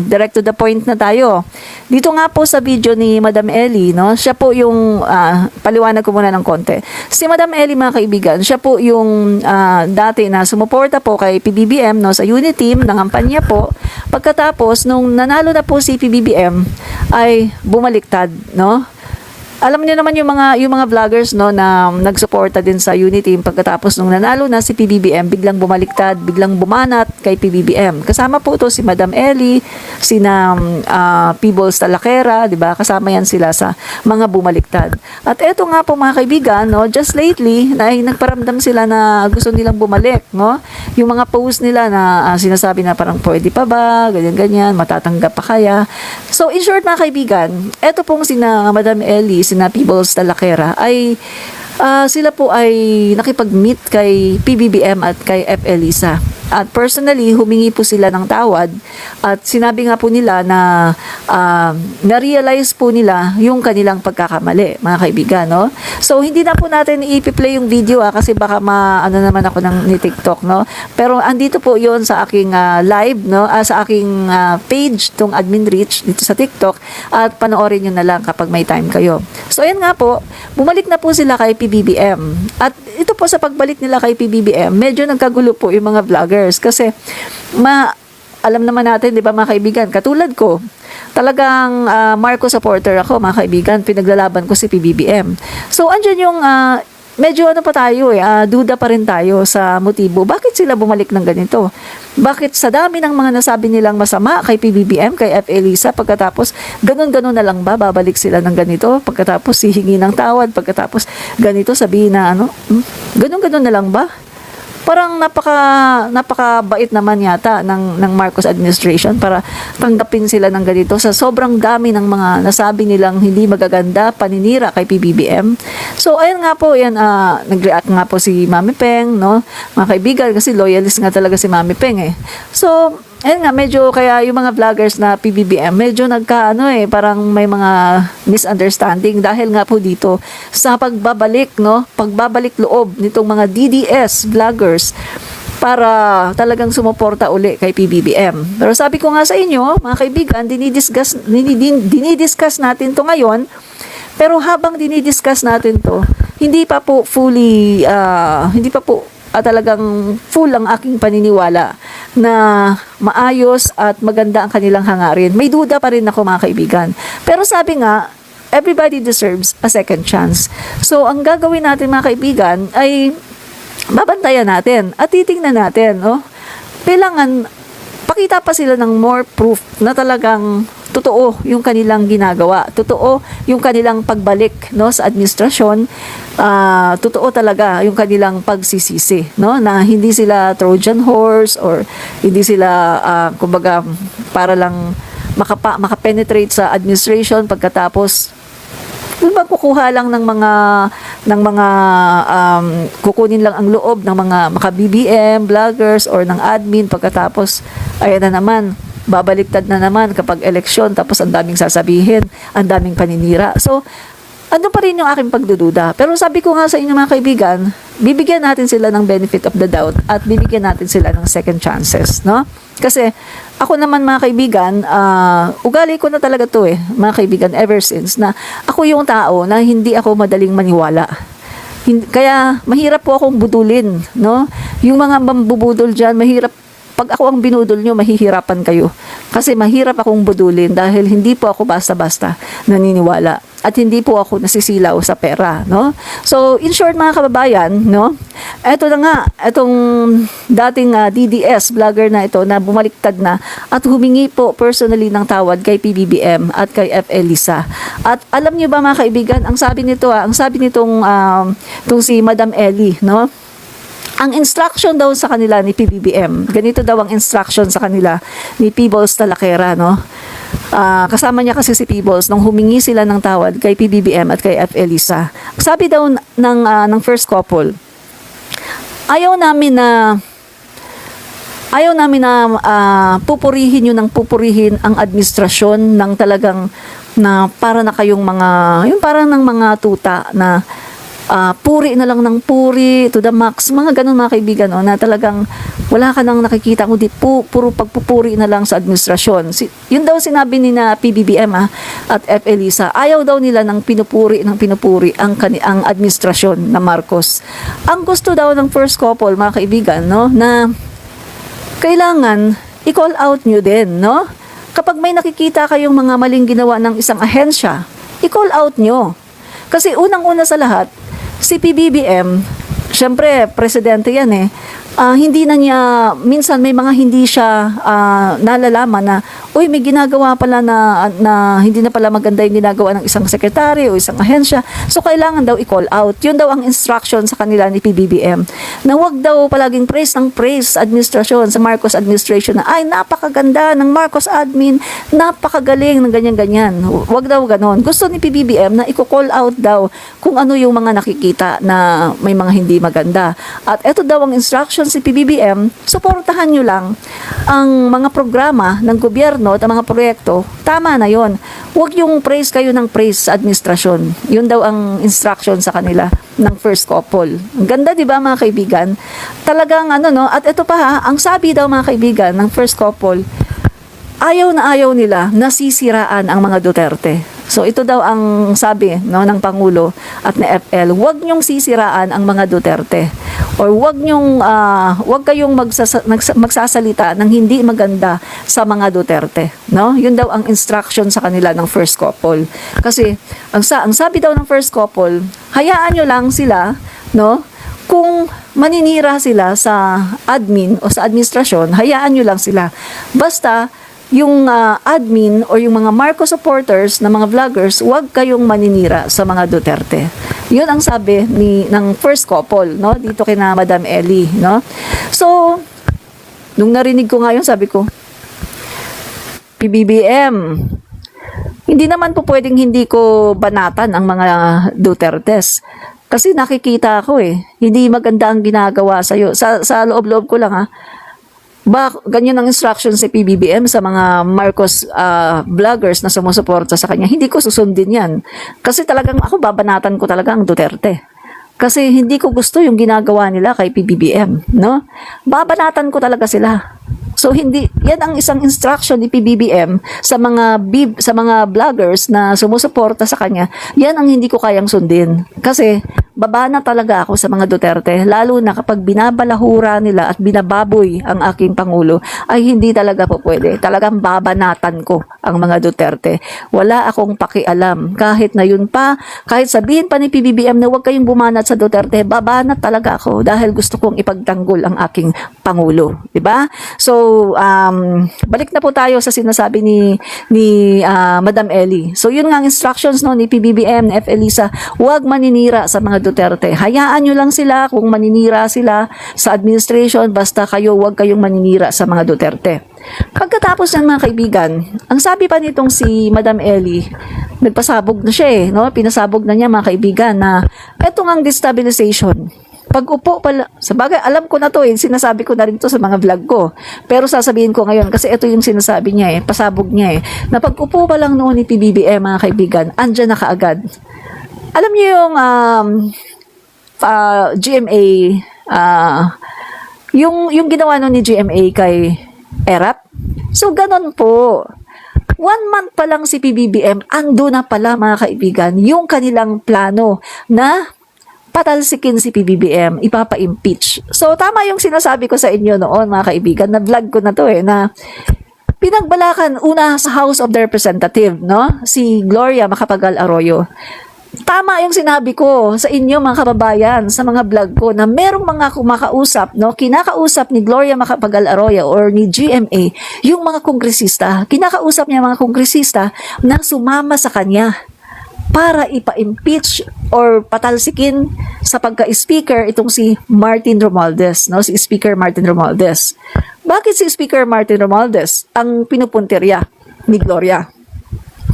Direct to the point na tayo. Dito nga po sa video ni Madam Ellie, no? Siya po yung paliwanag ko muna ng konti. Si Madam Ellie, mga kaibigan, siya po yung dati na sumuporta po kay PBBM, no, sa unit team ng kampanya po. Pagkatapos nung nanalo na po si PBBM ay bumaliktad, no? Alam niyo naman yung mga vloggers, no, na nagsuporta din sa Unity pagkatapos nung nanalo na si PBBM, biglang bumaliktad, biglang bumanat kay PBBM. Kasama po to si Madam Ellie, sina Peebles Talakera, 'di ba? Kasama yan sila sa mga bumaliktad. At eto nga po, mga kaibigan, no, just lately na nagparamdam sila na gusto nilang bumalik, no? Yung mga post nila na sinasabi na parang pwede pa ba, ganyan-ganyan, matatanggap pa kaya. So in short, mga kaibigan, eto pong sina Madam Ellie, sina Peebles Talakera ay sila po ay nakipag-meet kay PBBM at kay F. Elisa. At personally, humingi po sila ng tawad at sinabi nga po nila na na-realize po nila yung kanilang pagkakamali, mga kaibigan, no? So, hindi na po natin i-play yung video kasi baka ano naman ako ni TikTok, no? Pero andito po yon sa aking live, no? Sa aking page, tong Admin Reach dito sa TikTok, at panoorin nyo na lang kapag may time kayo. So, ayan nga po, bumalik na po sila kay PBBM. At ito po sa pagbalik nila kay PBBM, medyo nagkagulo po yung mga vloggers kasi alam naman natin, di ba, mga kaibigan, katulad ko, talagang Marcos supporter ako, mga kaibigan, pinaglalaban ko si PBBM. So, andyan yung medyo pa tayo duda pa rin tayo sa motibo. Bakit sila bumalik ng ganito? Bakit sa dami ng mga nasabi nilang masama kay PBBM, kay F. Elisa, pagkatapos ganun-ganun na lang ba babalik sila ng ganito? Pagkatapos hihingi ng tawad, pagkatapos ganito sabihin na ganun-ganun na lang ba? Parang napakabait naman yata ng Marcos administration para tanggapin sila ng ganito sa sobrang dami ng mga nasabi nilang hindi magaganda, paninira kay PBBM. So, ayun nga po, yan, nag-react nga po si Mami Peng, no? Mga kaibigan, kasi loyalist nga talaga si Mami Peng, eh. So, ayun nga, medyo kaya yung mga vloggers na PBBM, medyo parang may mga misunderstanding dahil nga po dito sa pagbabalik, no? Pagbabalik loob nitong mga DDS vloggers para talagang sumuporta uli kay PBBM. Pero sabi ko nga sa inyo, mga kaibigan, dinidiscuss natin to ngayon, pero habang dinidiscuss natin to, hindi pa po talagang full ang aking paniniwala na maayos at maganda ang kanilang hangarin. May duda pa rin ako, mga kaibigan. Pero sabi nga, everybody deserves a second chance. So, ang gagawin natin, mga kaibigan, ay babantayan natin at titingnan natin. Kailangan pakita pa sila ng more proof na talagang totoo yung kanilang ginagawa. Totoo yung kanilang pagbalik, no, sa administrasyon. Totoo talaga yung kanilang pagsisisi, no, na hindi sila Trojan horse or hindi sila kumbaga para lang makapenetrate sa administration pagkatapos kukuha lang ng mga kukunin lang ang loob ng mga maka-BBM, vloggers or ng admin pagkatapos ayan na naman, babaliktad na naman kapag eleksyon tapos ang daming sasabihin, ang daming paninira. So, ano pa rin yung aking pagdududa. Pero sabi ko nga sa inyo, mga kaibigan, bibigyan natin sila ng benefit of the doubt at bibigyan natin sila ng second chances, no? Kasi ako naman, mga kaibigan, ugali ko na talaga to mga kaibigan, ever since na ako yung tao na hindi ako madaling maniwala. Kaya mahirap po akong budulin, no? Yung mga mambubudol dyan, mahirap. Pag ako ang binudol nyo, mahihirapan kayo. Kasi mahirap akong budulin dahil hindi po ako basta-basta naniniwala. At hindi po ako nasisilaw sa pera, no? So, in short, mga kababayan, no? Eto na nga, etong dating DDS vlogger na ito na bumaliktad na at humingi po personally ng tawad kay PBBM at kay F. Elisa. At alam niyo ba, mga kaibigan, ang sabi nitong si Madam Ellie, no? Ang instruction daw sa kanila ni PBBM, ganito daw ang instruction sa kanila ni Peebles Talakera, no? Kasama niya kasi si Peebles nung humingi sila ng tawad kay PBBM at kay F. Elisa. Sabi daw ng first couple, ayaw namin na pupurihin yun ng pupurihin ang administrasyon ng talagang na para na kayong mga, yung parang ng mga tuta na puri na lang ng puri to the max, mga ganun mga kaibigan, na talagang wala ka nang nakikita kundi puro pagpupuri na lang sa administrasyon. Yun daw sinabi ni na PBBM at FELISA, ayaw daw nila ng pinupuri ang administrasyon na Marcos. Ang gusto daw ng first couple mga kaibigan, na kailangan i-call out nyo din, kapag may nakikita kayong mga maling ginawa ng isang ahensya, i-call out nyo. Kasi unang-una sa lahat, si PBBM, syempre, presidente yan hindi na niya, minsan may mga hindi siya nalalaman na, uy, may ginagawa pala na hindi na pala maganda yung ginagawa ng isang sekretary o isang ahensya. So, kailangan daw i-call out. Yun daw ang instruction sa kanila ni PBBM. Na wag daw palaging praise sa administrasyon, sa Marcos administration na, ay, napakaganda ng Marcos admin, napakagaling ng ganyan-ganyan. Wag daw ganon. Gusto ni PBBM na i-call out daw kung ano yung mga nakikita na may mga hindi maganda. At eto daw ang instruction si PBBM, suportahan nyo lang ang mga programa ng gobyerno at ang mga proyekto. Tama na yon. Huwag yung praise kayo ng praise sa administrasyon. Yun daw ang instruction sa kanila ng first couple. Ang ganda, di ba mga kaibigan? Talagang at ito pa ang sabi daw mga kaibigan ng first couple, ayaw nila nasisiraan ang mga Duterte. So ito daw ang sabi ng Pangulo at ni FL, huwag niyong sisiraan ang mga Duterte or huwag kayong magsasalita ng hindi maganda sa mga Duterte, Yun daw ang instruction sa kanila ng first couple. Kasi ang sabi daw ng first couple, hayaan niyo lang sila, kung maninira sila sa admin o sa administrasyon, hayaan niyo lang sila. Basta yung admin o yung mga Marcos supporters na mga vloggers, huwag kayong maninira sa mga Duterte. Yun ang sabi ng first couple, dito kina Madam Ellie, So, nung narinig ko ngayon, sabi ko, PBBM, hindi naman po pwedeng hindi ko banatan ang mga Dutertes. Kasi nakikita ko hindi maganda ang ginagawa sa'yo. Sa loob-loob ko lang ganyan ang instruction si PBBM sa mga Marcos vloggers na sumusuporta sa kanya. Hindi ko susundin yan. Kasi talagang ako babanatan ko talaga ang Duterte. Kasi hindi ko gusto yung ginagawa nila kay PBBM, Babanatan ko talaga sila. So yan ang isang instruction ni PBBM sa mga vloggers na sumusuporta sa kanya. Yan ang hindi ko kayang sundin. Kasi babana talaga ako sa mga Duterte, lalo na kapag binabalahura nila at binababoy ang aking Pangulo, ay hindi talaga po pwede. Talagang babanatan ko ang mga Duterte. Wala akong pakialam. Kahit na yun pa, kahit sabihin pa ni PBBM na huwag kayong bumanat sa Duterte, babanat talaga ako dahil gusto kong ipagtanggol ang aking Pangulo. Diba? So, balik na po tayo sa sinasabi ni Madam Ellie. So, yun nga ang instructions ni PBBM, ni FELISA, huwag maninira sa mga Duterte. Hayaan nyo lang sila kung maninira sila sa administration, basta huwag kayong maninira sa mga Duterte. Pagkatapos ng mga kaibigan, ang sabi pa nitong si Madam Ellie, nagpasabog na siya pinasabog na niya mga kaibigan na eto ngang destabilization. Pag-upo pala, sabagay, alam ko na to sinasabi ko na rin to sa mga vlog ko. Pero sasabihin ko ngayon, kasi ito yung sinasabi niya pasabog niya na pag-upo pa lang noon ni PBBM mga kaibigan, andyan na kaagad. Alam niyo yung GMA, yung ginawa nun ni GMA kay ERAP. So, ganon po. 1 month pa lang si PBBM, ando na pala mga kaibigan, yung kanilang plano na patalsikin si PBBM, ipapa-impeach. So, tama yung sinasabi ko sa inyo noon mga kaibigan, na vlog ko na to na pinagbalakan una sa House of the Representative, si Gloria Macapagal Arroyo. Tama yung sinabi ko sa inyo mga kababayan sa mga vlog ko na merong mga kumakausap, kinakausap ni Gloria Macapagal Arroyo or ni GMA yung mga kongresista. Kinakausap niya mga kongresista na sumama sa kanya para ipa-impeach or patalsikin sa pagka-speaker itong si Martin Romualdez, si Speaker Martin Romualdez. Bakit si Speaker Martin Romualdez ang pinupuntirya ni Gloria?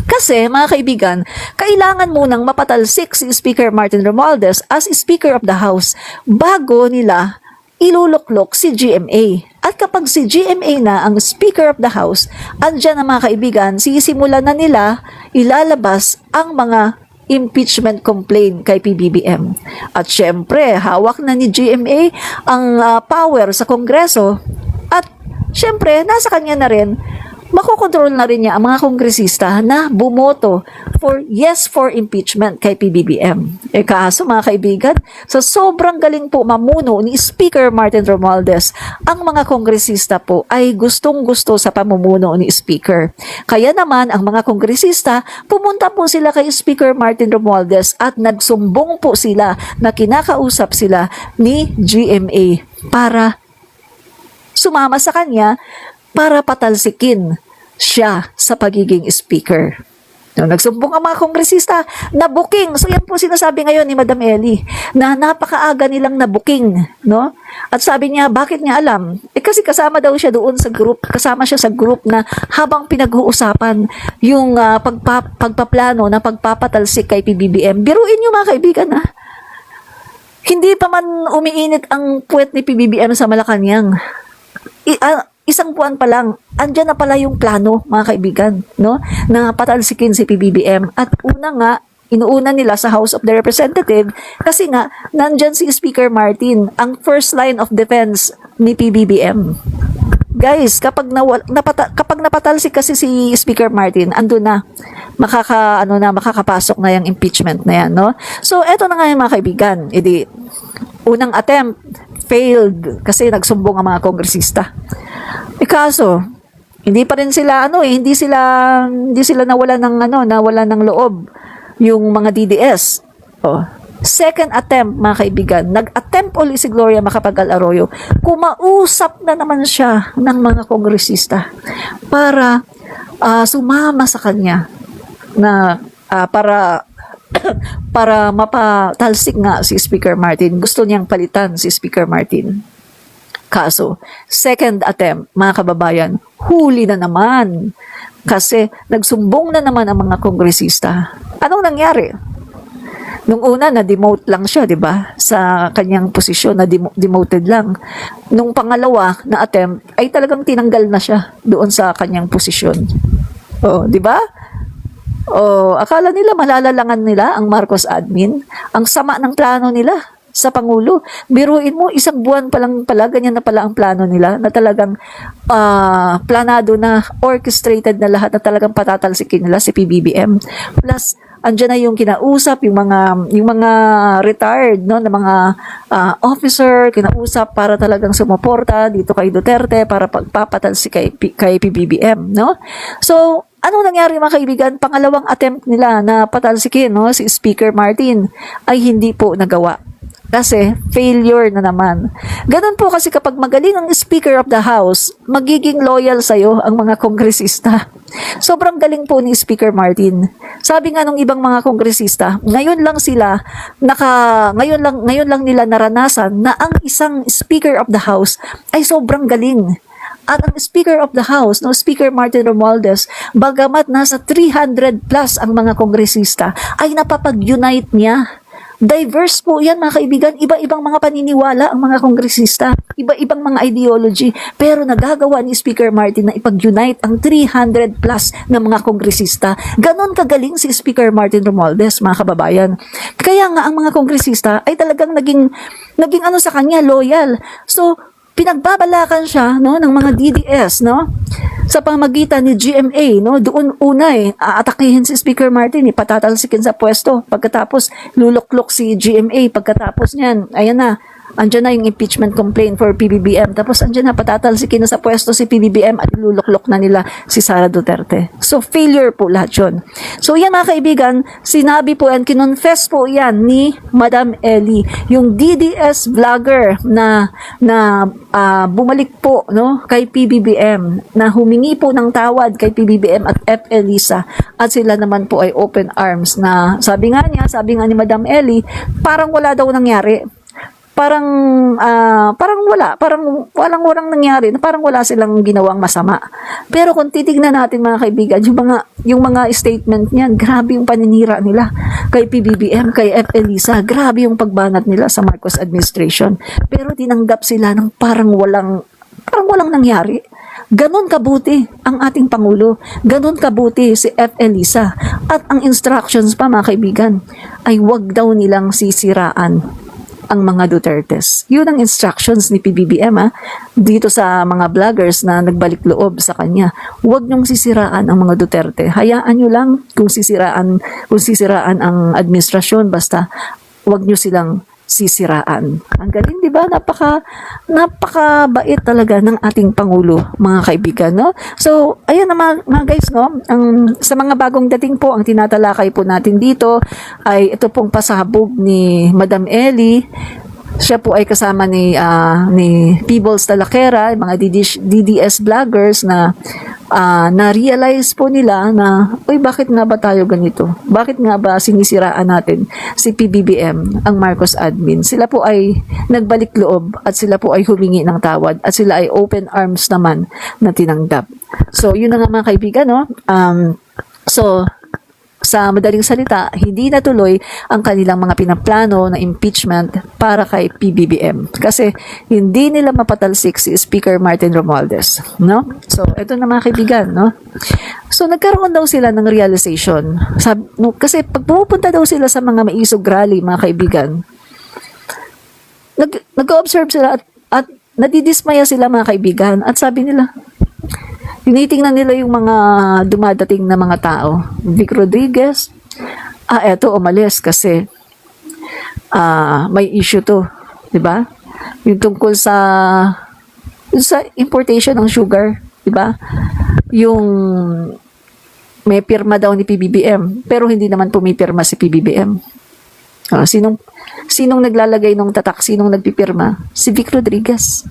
Kasi, mga kaibigan, kailangan munang mapatalsik si Speaker Martin Romualdez as Speaker of the House bago nila iluluklok si GMA. At kapag si GMA na ang Speaker of the House, andyan na mga kaibigan, sisimulan na nila ilalabas ang mga impeachment complaint kay PBBM. At syempre, hawak na ni GMA ang power sa Kongreso at syempre, nasa kanya na rin, makokontrol na rin niya ang mga kongresista na bumoto for impeachment kay PBBM. Kaso mga kaibigan, sa sobrang galing po mamuno ni Speaker Martin Romualdez, ang mga kongresista po ay gustong-gusto sa pamumuno ni Speaker. Kaya naman, ang mga kongresista, pumunta po sila kay Speaker Martin Romualdez at nagsumbong po sila na kinakausap sila ni GMA para sumama sa kanya para patalsikin siya sa pagiging speaker. No, nagsumbong ang mga kongresista na booking. So yan po sinasabi ngayon ni Madam Ellie na napakaaga nilang na-booking, no? At sabi niya, bakit niya alam? Kasi kasama daw siya doon sa group, kasama siya sa group na habang pinag-uusapan yung pagpaplano na pagpapatalsik kay PBBM. Biruin niyo mga kaibigan, ha? Hindi pa man umiinit ang puwet ni PBBM sa Malacanang. Isang buwan pa lang, andyan na pala yung plano, mga kaibigan, no? Na patalsikin si PBBM. At inuuna nila sa House of the Representative kasi nga, nandyan si Speaker Martin, ang first line of defense ni PBBM. Guys, kapag napatalsik kasi si Speaker Martin, andun na, makakapasok na yung impeachment na yan, no? So, eto na nga yung mga kaibigan. Unang attempt, failed kasi nagsumbong ang mga kongresista. Kaso, hindi pa rin sila hindi sila nawalan ng loob yung mga DDS. Second attempt, mga kaibigan, nag-attempt ulit si Gloria Macapagal Arroyo. Kumausap na naman siya ng mga kongresista para sumama sa kanya na para mapatalsik nga si Speaker Martin. Gusto niyang palitan si Speaker Martin. Kaso, second attempt, mga kababayan, huli na naman. Kasi nagsumbong na naman ang mga kongresista. Anong nangyari? Nung una, na-demote lang siya, di ba? Sa kanyang posisyon, na-demoted lang. Nung pangalawa na attempt, ay talagang tinanggal na siya doon sa kanyang posisyon. Di ba? Akala nila malalalangan nila ang Marcos admin. Ang sama ng plano nila sa Pangulo. Biruin mo, isang buwan pa lang pala, ganyan na pala ang plano nila, na talagang planado na, orchestrated na lahat, na talagang patatalsikin nila si PBBM. Plus, andyan na yung kinausap, yung mga retired, no, na mga officer, kinausap para talagang sumuporta dito kay Duterte, para pagpapatalsik kay PBBM, no? So, anong nangyari mga kaibigan? Pangalawang attempt nila na patalsikin, no, si Speaker Martin ay hindi po nagawa. Kasi failure na naman. Ganun po kasi kapag magaling ang Speaker of the House, magiging loyal sa'yo ang mga kongresista. Sobrang galing po ni Speaker Martin. Sabi nga nung ibang mga kongresista, ngayon lang nila naranasan na ang isang Speaker of the House ay sobrang galing. At ang Speaker of the House, no, Speaker Martin Romualdez, bagamat nasa 300 plus ang mga kongresista, ay napapag-unite niya. Diverse po yan mga kaibigan, iba-ibang mga paniniwala ang mga kongresista, iba-ibang mga ideology, pero nagagawa ni Speaker Martin na ipag-unite ang 300 plus na mga kongresista. Ganon kagaling si Speaker Martin Romualdez, mga kababayan. Kaya nga ang mga kongresista ay talagang naging sa kanya, loyal. So, pinagbabalakan siya, no, ng mga DDS, no, sa pamagitan ni GMA, no, doon aatakihin si Speaker Martin, patatalsikin sa pwesto, pagkatapos luluklok si GMA, pagkatapos niyan, ayan na, andyan na yung impeachment complaint for PBBM, tapos andyan na, patatalsikin na sa pwesto si PBBM at iluluklok na nila si Sara Duterte. So, failure po lahat yun. So, yan mga kaibigan, sinabi po yan, kinonfess po yan ni Madam Ellie, yung DDS vlogger na bumalik po, no, kay PBBM, na humingi po ng tawad kay PBBM at F. Elisa, at sila naman po ay open arms na sabi nga ni Madam Ellie, parang wala daw nangyari. Parang walang nangyari, parang wala silang ginawang masama. Pero kung titignan natin mga kaibigan, yung mga statement niyan, grabe yung paninira nila kay PBBM, kay F. Elisa, grabe yung pagbanat nila sa Marcos administration. Pero tinanggap sila ng parang walang nangyari. Ganon kabuti ang ating Pangulo. Ganon kabuti si F. Elisa. At ang instructions pa mga kaibigan ay wag daw nilang sisiraan ang mga Dutertes. Yun ang instructions ni PBBM dito sa mga vloggers na nagbalik loob sa kanya. Huwag niyong sisiraan ang mga Duterte. Hayaan niyo lang kung sisiraan ang administrasyon, basta huwag niyo silang sisiraan. Ang galing, di ba? Napakabait talaga ng ating Pangulo, mga kaibigan, no? So, ayan na mga guys, no? Sa mga bagong dating po, ang tinatalakay po natin dito ay ito pong pasabog ni Madam Ellie. Siya po ay kasama ni Peebles Talakera, mga DDS vloggers na na-realize po nila na, uy, bakit nga ba tayo ganito? Bakit nga ba sinisiraan natin si PBBM, ang Marcos admin? Sila po ay nagbalik loob at sila po ay humingi ng tawad at sila ay open arms naman na tinanggap. So, yun na nga mga kaibigan, no? So, sa madaling salita, hindi natuloy ang kanilang mga pinaplano na impeachment para kay PBBM. Kasi hindi nila mapatalsik si Speaker Martin Romualdez, no? So, ito na mga kaibigan, no? So, nagkaroon daw sila ng realization. Kasi pag pumupunta daw sila sa mga maisog rally, mga kaibigan, nag-observe sila at nadidismaya sila, mga kaibigan, at sabi nila, tinitingnan nila yung mga dumadating na mga tao. Vic Rodriguez, eto umalis kasi may issue to, 'di ba? Yung tungkol sa importation ng sugar, 'di ba? Yung may pirma daw ni PBBM, pero hindi naman pumipirma si PBBM. Sinong naglalagay ng tatak, sinong nagpipirma? Si Vic Rodriguez.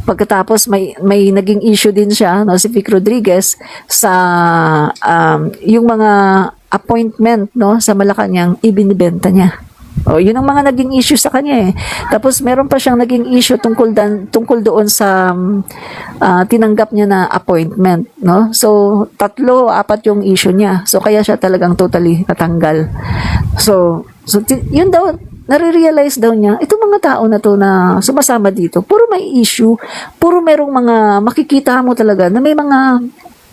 Pagkatapos may naging issue din siya, no, si Vic Rodriguez sa yung mga appointment, no, sa Malacanang ibinibenta niya. Yun ang mga naging issue sa kanya eh. Tapos meron pa siyang naging issue tungkol doon sa tinanggap niya na appointment, no? So 3-4 yung issue niya. So kaya siya talagang totally natanggal. So yun daw, nare-realize daw niya, itong mga tao na to na sumasama dito, puro may issue, puro merong mga makikita mo talaga na may mga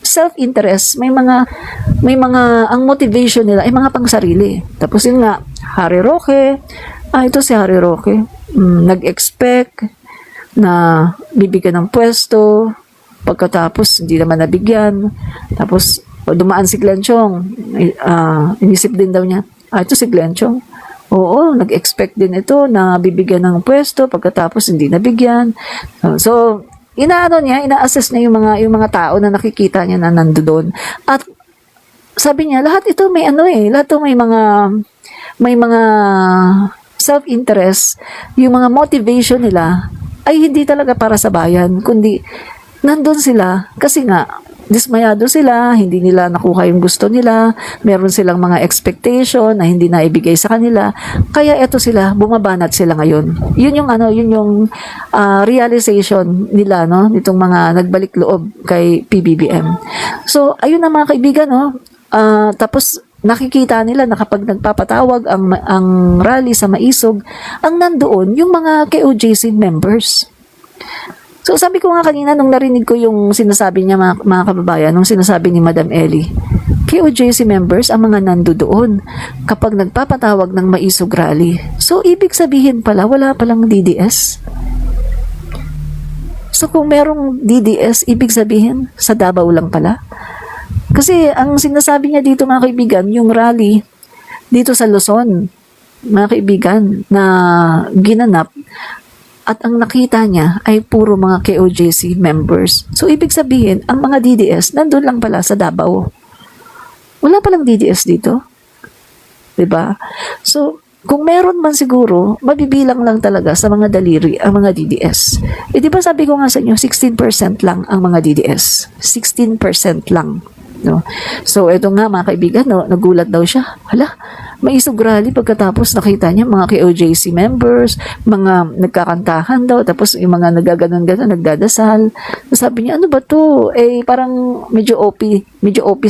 self-interest, may mga ang motivation nila ay mga pangsarili. Tapos yun nga, Harry Roque, ito si Harry Roque, nag-expect na bibigyan ng pwesto, pagkatapos hindi naman nabigyan, tapos dumaan si Glenn Chong, inisip din daw niya, ito si Glenn Chong, oo, nag-expect din ito na bibigyan ng pwesto, pagkatapos hindi nabigyan. So, ina-assess niya yung mga tao na nakikita niya na nandoon. At sabi niya, lahat ito may lahat ito may mga self-interest, yung mga motivation nila ay hindi talaga para sa bayan, kundi nandun sila kasi nga dismayado sila, hindi nila nakuha yung gusto nila, meron silang mga expectation na hindi naibigay sa kanila, kaya eto sila, bumabanat sila ngayon. Yun yung realization nila, no, nitong mga nagbalik loob kay PBBM. So, ayun na mga kaibigan, no, tapos nakikita nila na kapag nagpapatawag ang rally sa Maisog, ang nandoon yung mga KOJC members. So sabi ko nga kanina nung narinig ko yung sinasabi niya mga kababayan, nung sinasabi ni Madam Ellie, KOJC members ang mga nandoon kapag nagpapatawag ng Maisog rally. So ibig sabihin pala, wala palang DDS. So kung merong DDS, ibig sabihin sa Davao lang pala. Kasi ang sinasabi niya dito mga kaibigan, yung rally dito sa Luzon, mga kaibigan, na ginanap, at ang nakita niya ay puro mga KOJC members. So, ibig sabihin, ang mga DDS nandun lang pala sa Davao. Wala palang DDS dito. Diba? So, kung meron man siguro, mabibilang lang talaga sa mga daliri ang mga DDS. Diba sabi ko nga sa inyo, 16% lang ang mga DDS. 16% lang. No? So, ito nga mga kaibigan, no, nagulat daw siya. Hala, maisog rally pagkatapos nakita niya mga KOJC members, mga nagkakantahan daw, tapos yung mga nagaganon-ganon, nagdadasal. Sabi niya, ano ba to? Eh, parang medyo OP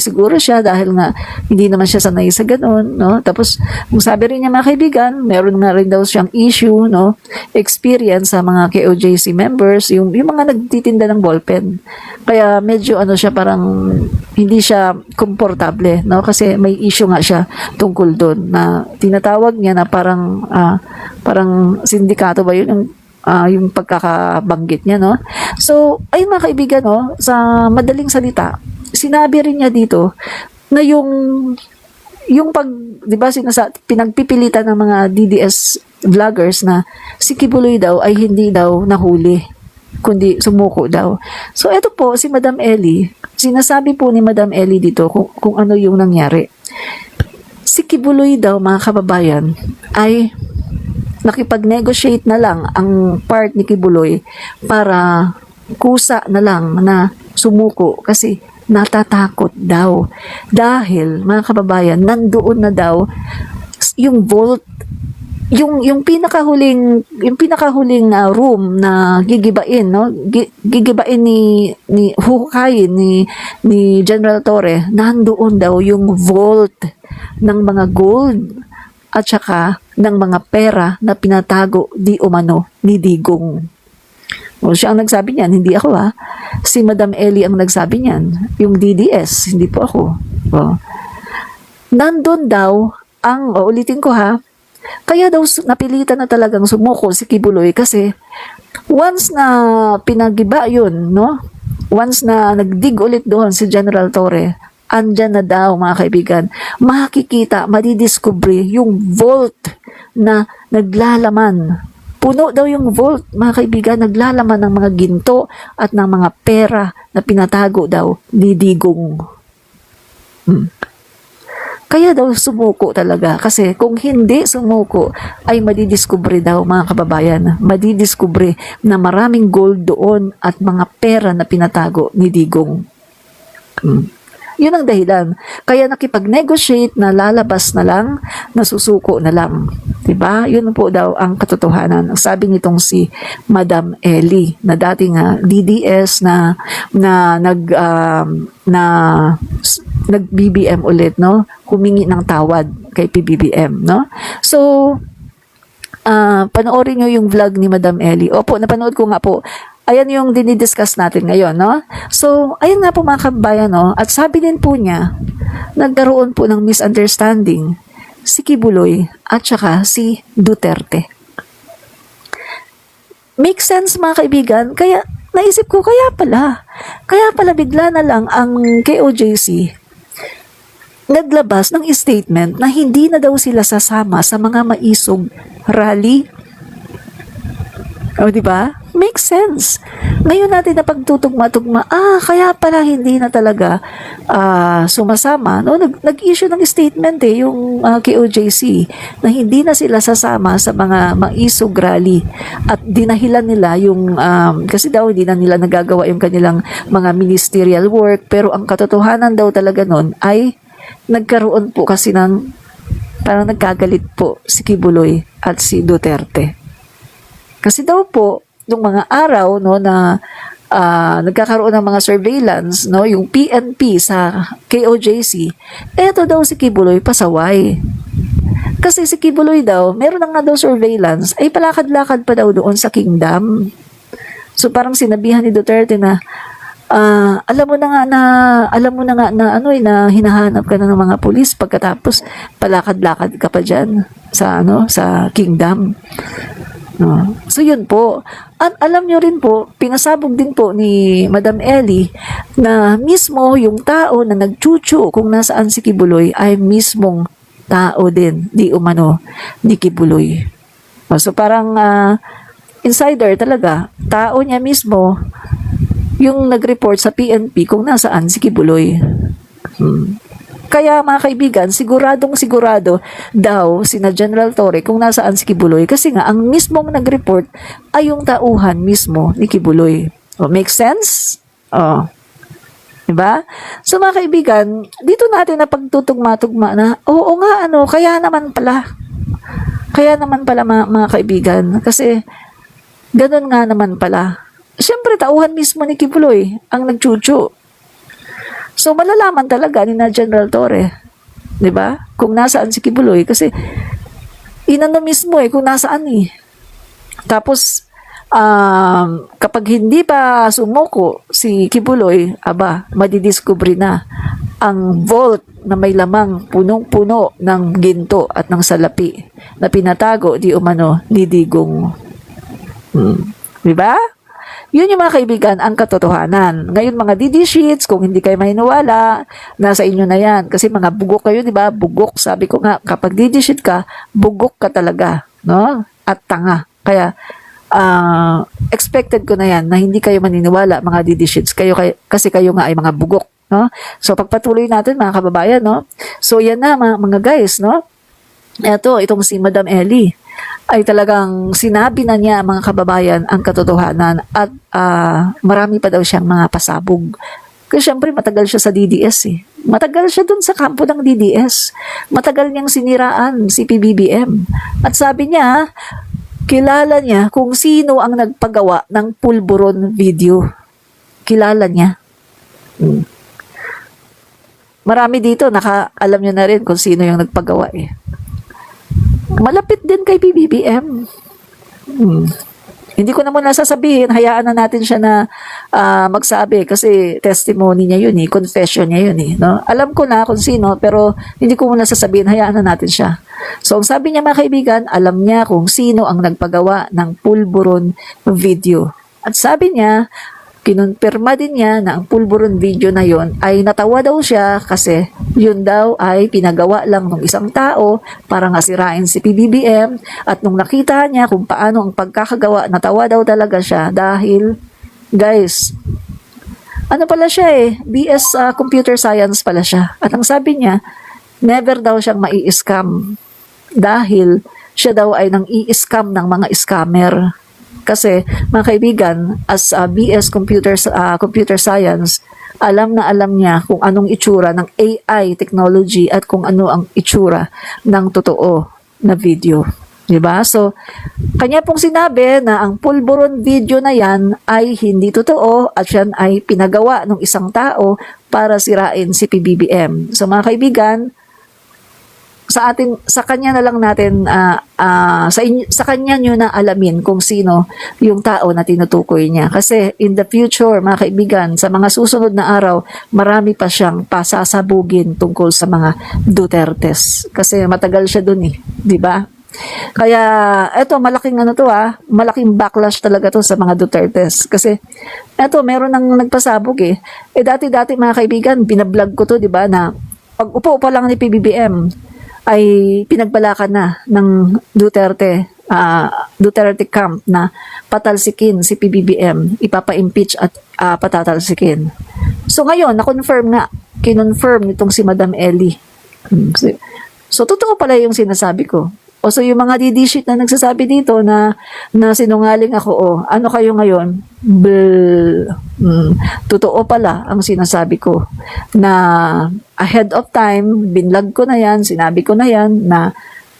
siguro siya dahil nga hindi naman siya sanay sa ganon, no? Tapos, kung sabi rin niya mga kaibigan, meron nga rin daw siyang issue, no? Experience sa mga KOJC members, yung mga nagtitinda ng ballpen. Kaya medyo ano siya, parang hindi siya komportable, no? Kasi may issue nga siya tungkol doon na tinatawag niya na parang sindikato ba yun yung pagkakabanggit niya, no? So, ay mga kaibigan, no, sa madaling salita, sinabi rin niya dito na yung 'di ba pinagpipilitan ng mga DDS vloggers na si Kibuloy daw ay hindi daw nahuli kundi sumuko daw. So eto po si Madam Ellie, sinasabi po ni Madam Ellie dito kung ano yung nangyari. Si Kibuloy daw mga kababayan ay nakipag-negotiate na lang ang part ni Kibuloy para kusa na lang na sumuko kasi natatakot daw. Dahil, mga kababayan, nandoon na daw yung vault, yung pinakahuling room na gigibain, no? Gigibain huhukayin ni General Torre, nandoon daw yung vault ng mga gold at saka ng mga pera na pinatago di umano ni Digong. O, siya ang nagsabi niyan, hindi ako ha. Si Madam Ellie ang nagsabi niyan, yung DDS, hindi po ako. O. Nandun daw ulitin ko ha, kaya daw napilitan na talagang sumuko si Kibuloy kasi once na pinagiba yun, no? Once na nagdig ulit doon si General Torre, andyan na daw mga kaibigan, makikita, madidiscovery yung vault na naglalaman. Puno daw yung vault, mga kaibigan, naglalaman ng mga ginto at ng mga pera na pinatago daw ni Digong. Kaya daw sumuko talaga. Kasi kung hindi sumuko, ay madidiskubre daw mga kababayan. Madidiskubre na maraming gold doon at mga pera na pinatago ni Digong. Yun ang dahilan. Kaya nakipag-negotiate na lalabas na lang, nasusuko na lang. Diba? Yun po daw ang katotohanan. Sabi nitong si Madam Ellie na dating DDS na nag-BBM ulit, no? Humingi ng tawad kay PBBM, no? So, panoorin nyo yung vlog ni Madam Ellie. Opo, napanood ko nga po. Ayan yung dinidiscuss natin ngayon, no? So, ayan nga po mga kabayan, no? At sabi din po niya, nagkaroon po ng misunderstanding si Kibuloy at saka si Duterte. Make sense mga kaibigan? Kaya, naisip ko, kaya pala bigla na lang ang KOJC naglabas ng statement na hindi na daw sila sasama sa mga maisog rally. O, di ba? Makes sense. Ngayon natin na pagtutugma-tugma, kaya pala hindi na talaga sumasama. No? Nag-issue ng statement yung KOJC na hindi na sila sasama sa mga maisog rally at dinahilan nila yung, kasi daw hindi na nila nagagawa yung kanilang mga ministerial work, pero ang katotohanan daw talaga nun ay nagkaroon po kasi ng parang nagkagalit po si Kibuloy at si Duterte. Kasi daw po, nung mga araw no na nagkakaroon ng mga surveillance no yung PNP sa KOJC, eto daw si Kibuloy pasaway. Kasi si Kibuloy daw, meron na nga daw surveillance, ay palakad-lakad pa daw doon sa Kingdom. So parang sinabihan ni Duterte na alam mo na nga na na hinahanap ka na ng mga pulis pagkatapos palakad-lakad ka pa diyan sa Kingdom. No. So yun po. At alam nyo rin po, pinasabog din po ni Madam Ellie na mismo yung tao na nagchuchu kung nasaan si Kibuloy ay mismong tao din, di umano ni Kibuloy. So parang insider talaga, tao niya mismo yung nag-report sa PNP kung nasaan si Kibuloy. Kaya mga kaibigan, sigurado daw sina General Torre kung nasaan si Kibuloy kasi nga ang mismong nag-report ay yung tauhan mismo ni Kibuloy. Make sense? Diba? So mga kaibigan, dito natin na pagtutugma-tugma na, oo nga, kaya naman pala. Kaya naman pala mga kaibigan. Kasi, ganun nga naman pala. Siyempre, tauhan mismo ni Kibuloy ang nagchuchu. So, malalaman talaga ni na General Torre. Diba? Kung nasaan si Kibuloy. Kasi, inano mismo kung nasaan Tapos, kapag hindi pa sumuko si Kibuloy, madidiscovery na ang vault na may lamang punong-puno ng ginto at ng salapi na pinatago di umano ni Digong. Diba? Yun yung mga kaibigan, ang katotohanan. Ngayon mga DD sheets, kung hindi kayo maniniwala, nasa inyo na yan. Kasi mga bugok kayo, di ba? Bugok. Sabi ko nga, kapag DD sheet ka, bugok ka talaga. No? At tanga. Kaya, expected ko na yan na hindi kayo maniniwala, mga DD sheets. Kasi kayo nga ay mga bugok. No? So, pagpatuloy natin, mga kababayan, no? So, yan na, mga guys, no? Itong si Madam Ellie ay talagang sinabi na niya mga kababayan ang katotohanan at marami pa daw siyang mga pasabog. Kasi syempre matagal siya sa DDS Matagal siya dun sa kampo ng DDS. Matagal niyang siniraan si PBBM. At sabi niya, kilala niya kung sino ang nagpagawa ng pulburon video. Kilala niya. Marami dito, alam niyo na rin kung sino yung nagpagawa Malapit din kay PBBM. Hindi ko na muna sasabihin, hayaan na natin siya na magsabi kasi testimony niya yun confession niya yun no? Alam ko na kung sino pero hindi ko muna sasabihin, hayaan na natin siya. So, ang sabi niya mga kaibigan, alam niya kung sino ang nagpagawa ng pulburon video. At sabi niya, kinonfirma din niya na ang pulburon video na yon ay natawa daw siya kasi yun daw ay pinagawa lang ng isang tao para nga sirain si PBBM at nung nakita niya kung paano ang pagkakagawa, natawa daw talaga siya dahil, guys, ano pala siya BS Computer Science pala siya. At ang sabi niya, never daw siyang mai-scam dahil siya daw ay nang i-scam ng mga scammer. Kasi, mga kaibigan, as BS Computer Science, alam na alam niya kung anong itsura ng AI technology at kung ano ang itsura ng totoo na video. Diba? So, kanya pong sinabi na ang pulburon video na yan ay hindi totoo at yan ay pinagawa ng isang tao para sirain si PBBM. So, mga kaibigan, sa kanya na lang natin sa kanya nyo na alamin kung sino yung tao na tinutukoy niya kasi in the future mga kaibigan sa mga susunod na araw marami pa siyang pasasabugin tungkol sa mga Dutertes kasi matagal siya dun di ba? Kaya eto malaking malaking backlash talaga to sa mga Dutertes kasi eto meron nang nagpasabog dati-dati mga kaibigan binablog ko to di ba na pag upo pa lang ni PBBM ay pinagbalakan na ng Duterte camp na patalsikin si PBBM, ipapa-impeach at patatalsikin. So ngayon, kinonfirm nitong si Madam Ellie. So totoo pala yung sinasabi ko. O so yung mga DD sheet na nagsasabi dito na sinungaling ako, ano kayo ngayon? Totoo pala ang sinasabi ko na ahead of time, binlog ko na yan, sinabi ko na yan na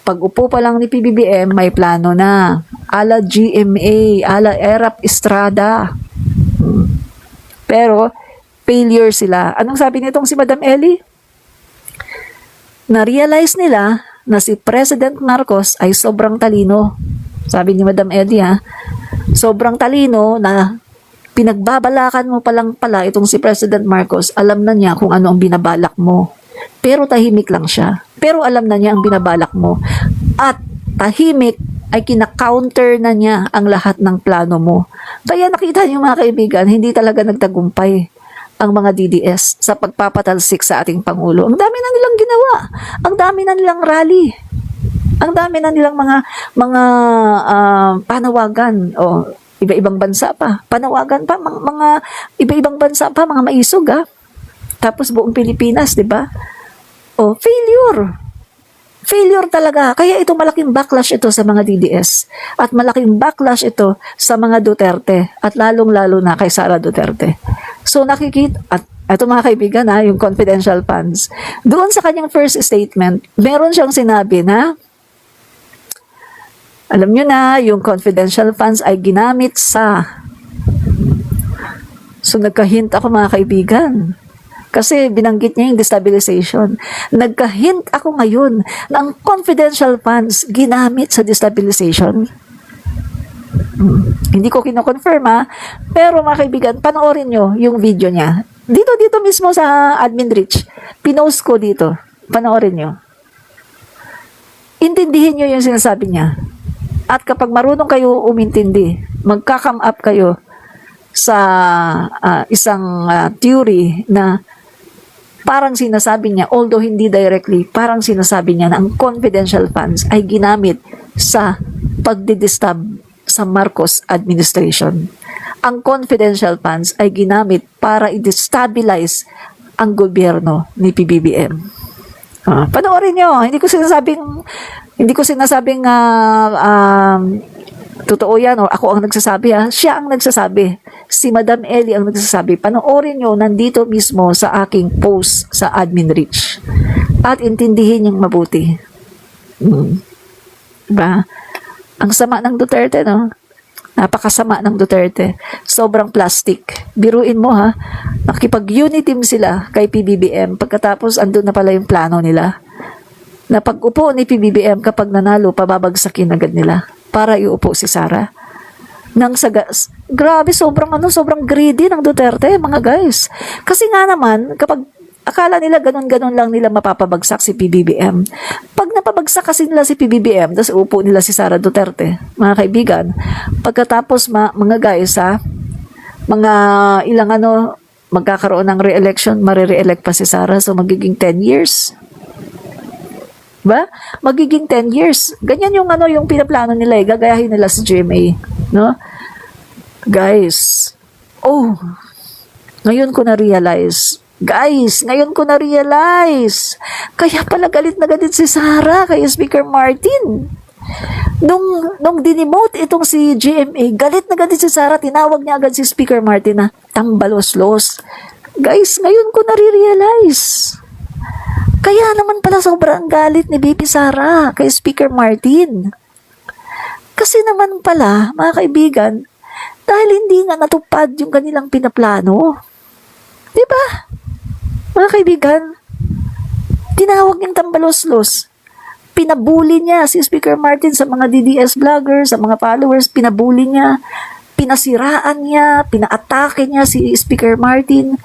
pag upo pa lang ni PBBM, may plano na. Ala GMA, ala Erap Estrada. Pero, failure sila. Anong sabi nitong si Madam Ellie? Na-realize nila na si President Marcos ay sobrang talino. Sabi ni Madam Ellie sobrang talino na pinagbabalakan mo palang pala itong si President Marcos, alam na niya kung ano ang binabalak mo. Pero tahimik lang siya. Pero alam na niya ang binabalak mo. At tahimik ay kina-counter na niya ang lahat ng plano mo. Kaya nakita niyo mga kaibigan, hindi talaga nagtagumpay ang mga DDS sa pagpapatalsik sa ating Pangulo. Ang dami na nilang ginawa. Ang dami na nilang rally. Ang dami na nilang mga panawagan o iba-ibang bansa pa. Panawagan pa, mga iba-ibang bansa pa, mga maisog Tapos buong Pilipinas, di ba? O, failure. Failure talaga. Kaya ito malaking backlash ito sa mga DDS. At malaking backlash ito sa mga Duterte. At lalong-lalo na kay Sara Duterte. So nakikita, at Ito mga kaibigan ha, yung confidential funds. Doon sa kanyang first statement, meron siyang sinabi na, alam nyo na, yung confidential funds ay ginamit sa... So nagka-hint ako mga kaibigan. Kasi binanggit niya yung destabilization. Nagka-hint ako ngayon na ang confidential funds ginamit sa destabilization. Hindi ko kino-confirm ha, pero mga kaibigan, panoorin nyo yung video niya. Dito mismo sa Admin Rich. Pinost ko dito. Panoorin nyo. Intindihin nyo yung sinasabi niya. At kapag marunong kayo umintindi, magka-come up kayo sa isang theory na parang sinasabi niya, although hindi directly, parang sinasabi niya na ang confidential funds ay ginamit sa pagdidisturb sa Marcos administration. Ang confidential funds ay ginamit para i-destabilize ang gobyerno ni PBBM. Panoorin nyo, hindi ko sinasabing totoo yan o ako ang nagsasabi ha. Siya ang nagsasabi. Si Madam Ellie ang nagsasabi. Panoorin nyo nandito mismo sa aking post sa Admin Rich. At intindihin yung mabuti. Diba? Ang sama ng Duterte, no? Napakasama ng Duterte. Sobrang plastic. Biruin mo ha. Nakipag-uniteam sila kay PBBM. Pagkatapos andun na pala yung plano nila. Na pag-upo ni PBBM kapag nanalo, pababagsakin agad nila para iupo si Sara. Grabe, sobrang greedy ng Duterte, mga guys. Kasi nga naman, kapag akala nila ganun-ganun lang nila mapapabagsak si PBBM. Pag napabagsak kasi nila si PBBM, tapos upo nila si Sara Duterte, mga kaibigan, pagkatapos mga guys ha, mga ilang magkakaroon ng re-election, marire-elect pa si Sara, so magiging 10 years. Ba? Magiging 10 years. Ganyan yung yung pinaplano nila gagayahin nila si GMA, no? Guys, ngayon ko na-realize. Kaya pala galit na galit si Sara kay Speaker Martin. Nung dinimote itong si GMA, galit na galit si Sara, tinawag niya agad si Speaker Martin na tambalos-los. Guys, ngayon ko na-realize. Kaya naman pala sobrang galit ni BP Sara kay Speaker Martin. Kasi naman pala, mga kaibigan, dahil hindi nga natupad yung kanilang pinaplano. Diba? Mga kaibigan, tinawag niyang tambalos-los. Pinabuli niya si Speaker Martin sa mga DDS vloggers, sa mga followers, pinabuli niya, pinasiraan niya, pinaatake niya si Speaker Martin.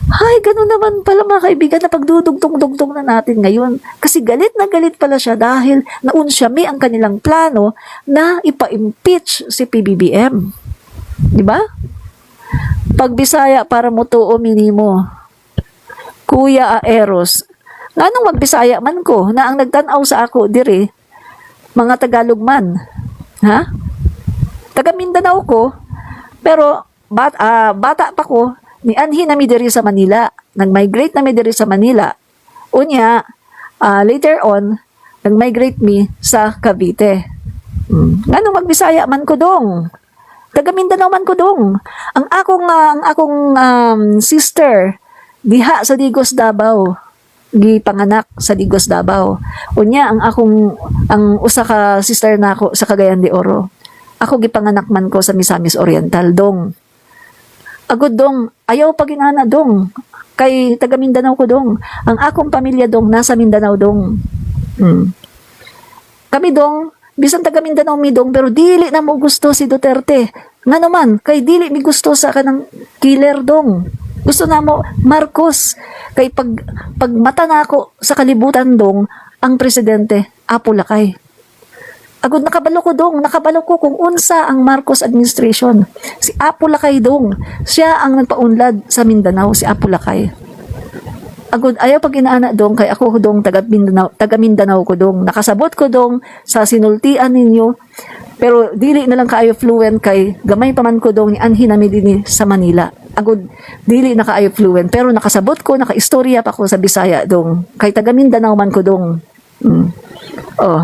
Ay, ganun naman pala mga kaibigan na pagdudugtong-dugtong na natin ngayon. Kasi galit na galit pala siya dahil naunsyami ang kanilang plano na ipa-impeach si PBBM. Diba? Pagbisaya para mo to minimo. Kuya Aeros. Nganong magbisaya man ko na ang nagtanaw sa ako dire, mga Tagalog man. Ha? Taga Mindanao ko, pero bata pa ko, ni anhi na mi diri sa Manila. Nag-migrate na mi diri sa Manila. Unya, later on, nag-migrate mi sa Cavite. Nganong magbisaya man ko dong? Taga Mindanao man ko dong. Ang akong sister diha sa Digos Davao. Gipanganak sa Digos Davao. Unya ang usa ka sister nako sa Cagayan de Oro. Ako gipanganak man ko sa Misamis Oriental dong. Agud dong, ayaw pa ginana dong. Kay taga Mindanao ko dong. Ang akong pamilya dong nasa Mindanao dong. Kami dong, bisan taga Mindanao mi dong, pero dili na mo gusto si Duterte. Nga naman, kay dili mi gusto sa kanang killer dong. Gusto na mo Marcos. Kay pag mata na ako sa kalibutan dong, ang presidente Apo Lakay. Agud nakabalo ko kung unsa ang Marcos administration. Si Apo Lakay dong. Siya ang nagpaunlad sa Mindanao, si Apo Lakay. Agud ayaw pag inaana dong kay ako dong taga Mindanao ko dong. Nakasabot ko dong sa sinultian ninyo. Pero dili na lang kaayo fluent kay gamay pa man ko dong ni anhi nami dinhi sa Manila. Agud dili na kaayo fluent pero nakasabot ko, nakaistorya pa ko sa Bisaya dong. Kay taga Mindanao man ko dong.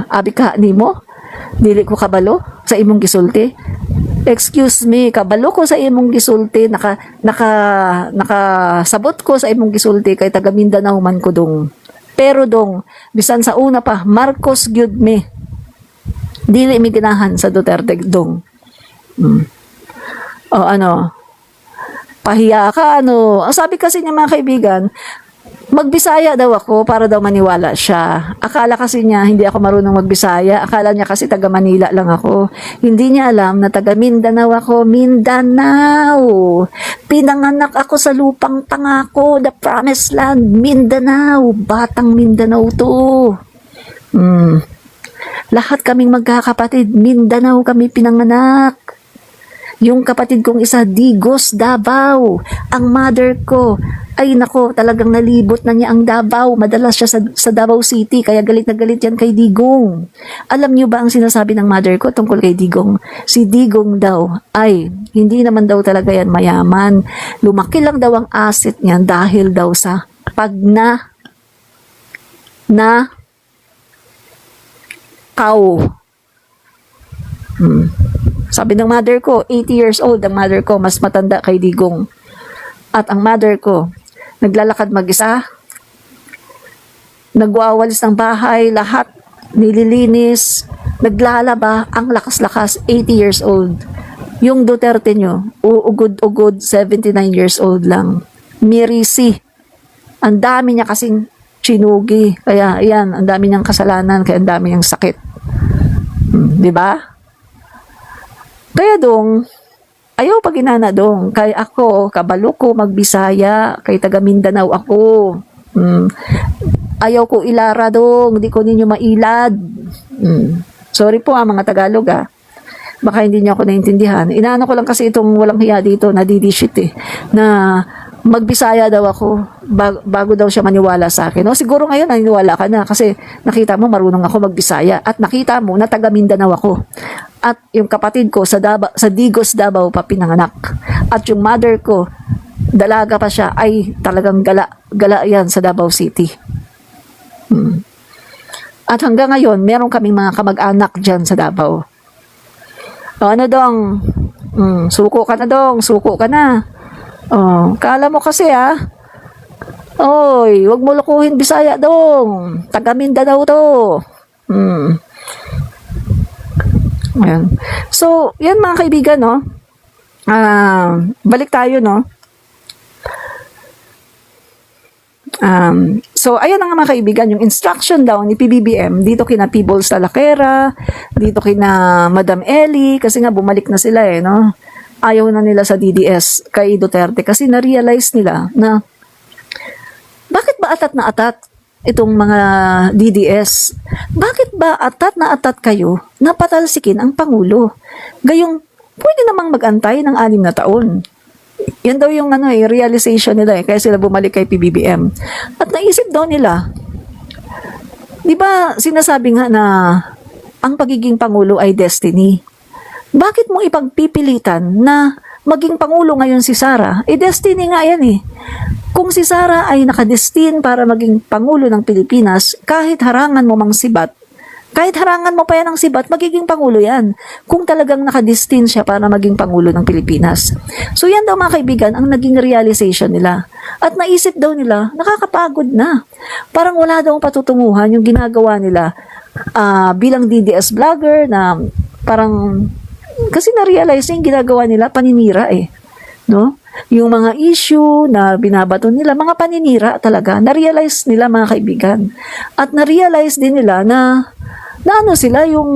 Abi ka nimo? Dili ko kabalo sa imong gisulti. Excuse me, kabalo ko sa imong gisulti, nakasabot ko sa imong gisulti kay taga Mindanao man ko dong. Pero dong, bisan sa una pa, Marcos gyud me. Dili mi ginahan sa Duterte dong. O ano, pahiya ka ano. Ang sabi kasi niya mga kaibigan, magbisaya daw ako para daw maniwala siya. Akala kasi niya hindi ako marunong magbisaya. Akala niya kasi taga Manila lang ako. Hindi niya alam na taga Mindanao ako. Mindanao. Pinanganak ako sa lupang pangako, the promised land. Mindanao. Batang Mindanao to. Lahat kaming magkakapatid. Mindanao kami pinanganak. Yung kapatid kong isa, Digos, Davao. Ang mother ko, ay nako, talagang nalibot na niya ang Davao. Madalas siya sa Davao City, kaya galit na galit yan kay Digong. Alam niyo ba ang sinasabi ng mother ko tungkol kay Digong? Si Digong daw, ay, hindi naman daw talaga yan mayaman. Lumaki lang daw ang asset niya dahil daw sa pag cow. Sabi ng mother ko, 80 years old ang mother ko, mas matanda kay Digong. At ang mother ko, naglalakad mag-isa, nagwawalis ng bahay, lahat, nililinis, naglalaba, ang lakas-lakas, 80 years old. Yung Duterte nyo, uugod-ugod, 79 years old lang. Mirisi. Ang dami niya kasing chinugi. Kaya, yan, ang dami niyang kasalanan, kaya ang dami niyang sakit. Di ba? Kaya dong, ayaw pag inana dong, kay ako, kabalo ko, magbisaya, kay taga Mindanao ako. Ayaw ko ilara dong, di ko ninyo mailad. Sorry po mga Tagalog Baka hindi niyo ako naintindihan. Inaano ko lang kasi itong walang hiya dito, nadidishit na magbisaya daw ako bago daw siya maniwala sa akin. O siguro ngayon naniniwala ka na kasi nakita mo marunong ako magbisaya at nakita mo na taga Mindanao ako. At yung kapatid ko sa Digos, Davao pa pinanganak. At yung mother ko, dalaga pa siya, ay talagang gala yan sa Davao City. At hanggang ngayon, meron kaming mga kamag-anak dyan sa Davao. O ano dong? Suko ka na dong, suko ka na. Kala mo kasi oy, wag mo lukuhin Bisaya dong. Taga Mindanao to. Ayan. So, yan mga kaibigan, no? Balik tayo, no? So, ayan na nga mga kaibigan, yung instruction daw ni PBBM, dito kina Peebles Talakera, dito kina Madam Ellie, kasi nga bumalik na sila no? Ayaw na nila sa DDS kay Duterte kasi na-realize nila na bakit ba atat na atat itong mga DDS? Bakit ba atat na atat kayo na patalsikin ang Pangulo? Gayong pwede namang mag-antay ng 6 na taon. Yan daw yung realization nila kaya sila bumalik kay PBBM. At naisip daw nila, di ba sinasabi nga na ang pagiging Pangulo ay destiny? Bakit mo ipagpipilitan na maging Pangulo ngayon si Sara? Destiny nga yan Kung si Sara ay nakadestin para maging Pangulo ng Pilipinas, kahit harangan mo mang sibat, kahit harangan mo pa yan ng sibat, magiging Pangulo yan. Kung talagang nakadestin siya para maging Pangulo ng Pilipinas. So yan daw mga kaibigan, ang naging realization nila. At naisip daw nila, nakakapagod na. Parang wala daw patutunguhan yung ginagawa nila bilang DDS vlogger na parang kasi na-realize yung ginagawa nila paninira no? Yung mga issue na binabato nila, mga paninira talaga. Na-realize nila mga kaibigan. At na-realize din nila na sila, yung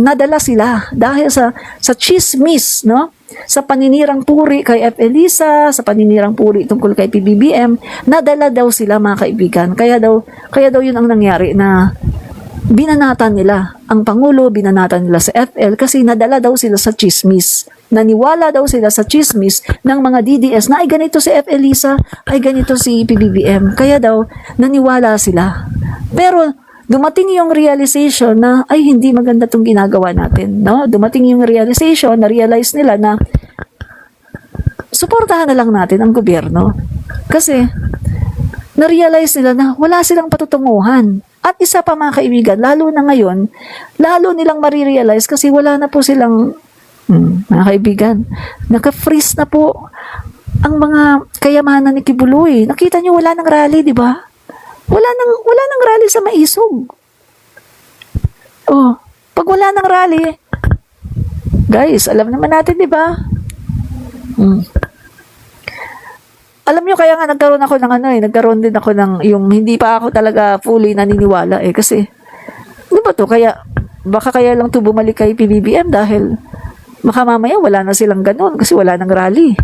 nadala sila dahil sa chismis, no? Sa paninirang puri kay F. Elisa, sa paninirang puri tungkol kay PBBM, nadala daw sila mga kaibigan. Kaya daw yun ang nangyari na binanatan nila ang Pangulo, binanatan nila sa FL kasi nadala daw sila sa chismis. Naniwala daw sila sa chismis ng mga DDS na ay ganito si F. Elisa, ay ganito si PBBM. Kaya daw naniwala sila. Pero dumating yung realization na ay hindi maganda tong ginagawa natin, no? Dumating yung realization, na-realize nila na suportahan na lang natin ang gobyerno. Kasi na-realize nila na wala silang patutunguhan. At isa pa mga kaibigan, lalo na ngayon, lalo nilang marirealize kasi wala na po silang Mga kaibigan, naka-freeze na po ang mga kayamanan ni Kibuloy. Nakita niyo wala nang rally, di ba? Wala nang rally sa Maisog. Oh, pag wala nang rally, guys, alam naman natin, di ba? Alam nyo, kaya nga nagkaroon din ako ng yung hindi pa ako talaga fully naniniwala kasi, di ba to, baka kaya lang to bumalik kay PBBM dahil baka mamaya wala na silang ganun kasi wala nang rally.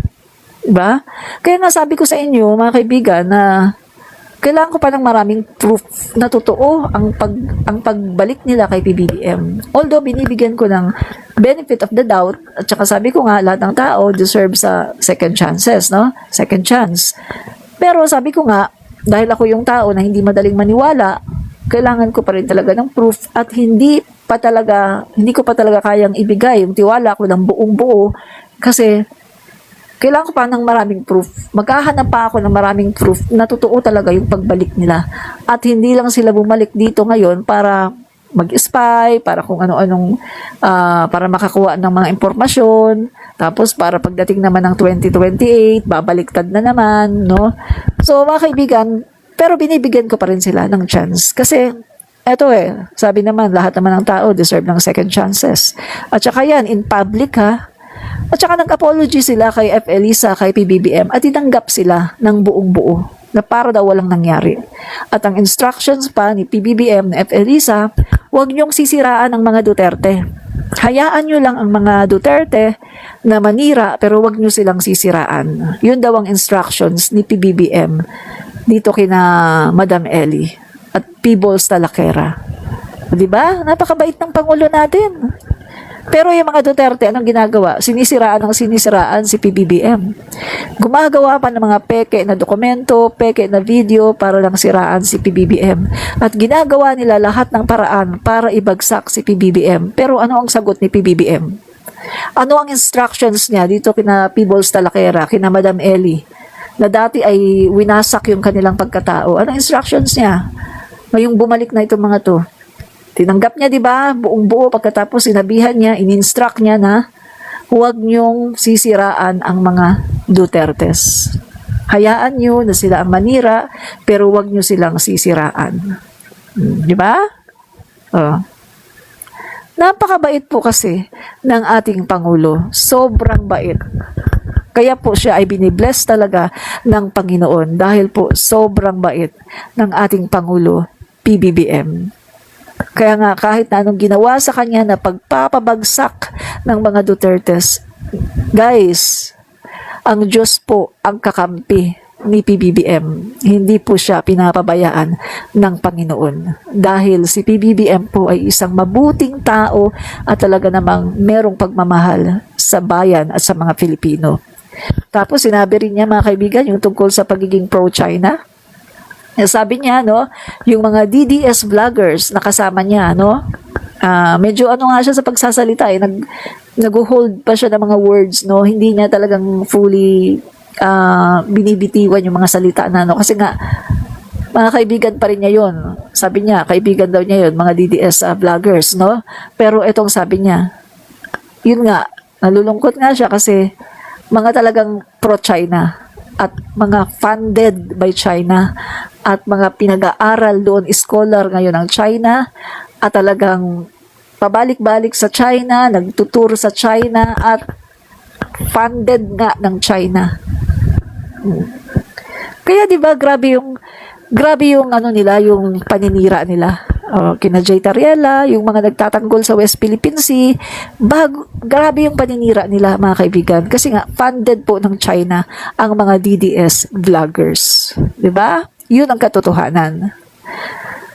Diba? Kaya nga sabi ko sa inyo, mga kaibigan, na kailangan ko pa ng maraming proof na totoo ang pagbalik nila kay PBBM. Although binibigyan ko ng benefit of the doubt, at saka sabi ko nga, lahat ng tao deserve sa second chances, no? Second chance. Pero sabi ko nga, dahil ako yung tao na hindi madaling maniwala, kailangan ko pa rin talaga ng proof at hindi ko pa talaga kayang ibigay yung tiwala ko ng buong buo kasi kailangan ko pa ng maraming proof. Maghahanap pa ako ng maraming proof na totoo talaga yung pagbalik nila. At hindi lang sila bumalik dito ngayon para mag-spy, para kung ano-anong, para makakuha ng mga impormasyon. Tapos para pagdating naman ng 2028, babaliktad na naman, no? So, mga kaibigan, pero binibigyan ko pa rin sila ng chance. Kasi, sabi naman, lahat naman ng tao deserve ng second chances. At saka yan, in public at saka nag-apology sila kay F. Elisa, kay PBBM, at tinanggap sila ng buong buo na para daw walang nangyari. At ang instructions pa ni PBBM na F. Elisa, huwag niyong sisiraan ang mga Duterte. Hayaan niyo lang ang mga Duterte na manira pero huwag niyo silang sisiraan. Yun daw ang instructions ni PBBM dito kina Madam Ellie at P-Balls Talakera. Diba? Napakabait ng Pangulo natin. Pero yung mga Duterte, anong ginagawa? Sinisiraan si PBBM. Gumagawa pa ng mga peke na dokumento, peke na video para lang siraan si PBBM. At ginagawa nila lahat ng paraan para ibagsak si PBBM. Pero ano ang sagot ni PBBM? Ano ang instructions niya dito kina P-Balls Talakera, kina Madam Ellie, na dati ay winasak yung kanilang pagkatao? Ano instructions niya? Ngayong bumalik na itong mga to. Tinanggap niya, di ba? Buong buo. Pagkatapos sinabihan niya, in-instruct niya na huwag niyong sisiraan ang mga Dutertes. Hayaan niyo na sila ang manira, pero huwag niyo silang sisiraan. Di ba? Napakabait po kasi ng ating Pangulo. Sobrang bait. Kaya po siya ay binibless talaga ng Panginoon dahil po sobrang bait ng ating Pangulo, PBBM. Kaya nga kahit na anong ginawa sa kanya na pagpapabagsak ng mga Dutertes, guys, ang Diyos po ang kakampi ni PBBM. Hindi po siya pinapabayaan ng Panginoon. Dahil si PBBM po ay isang mabuting tao at talaga namang merong pagmamahal sa bayan at sa mga Pilipino. Tapos sinabi rin niya, mga kaibigan, yung tungkol sa pagiging pro-China. Sabi niya, yung mga DDS vloggers na kasama niya, medyo nga siya sa pagsasalita, nag-hold pa siya ng mga words, hindi niya talagang fully binibitiwan yung mga salita na, kasi nga, mga kaibigan pa rin niya yun. Sabi niya, kaibigan daw niya yun, mga DDS vloggers, Pero itong sabi niya, yun nga, nalulungkot nga siya kasi mga talagang pro-China at mga funded by China at mga pinag-aaral doon, scholar ngayon ng China at talagang pabalik-balik sa China, nagtutur sa China at funded nga ng China. Kaya 'di ba grabe yung nila, yung paninira nila. Kina Jay Tariela, yung mga nagtatanggol sa West Philippine Sea, grabe yung paninira nila, mga kaibigan. Kasi nga, funded po ng China ang mga DDS vloggers. 'Di ba? Yun ang katotohanan.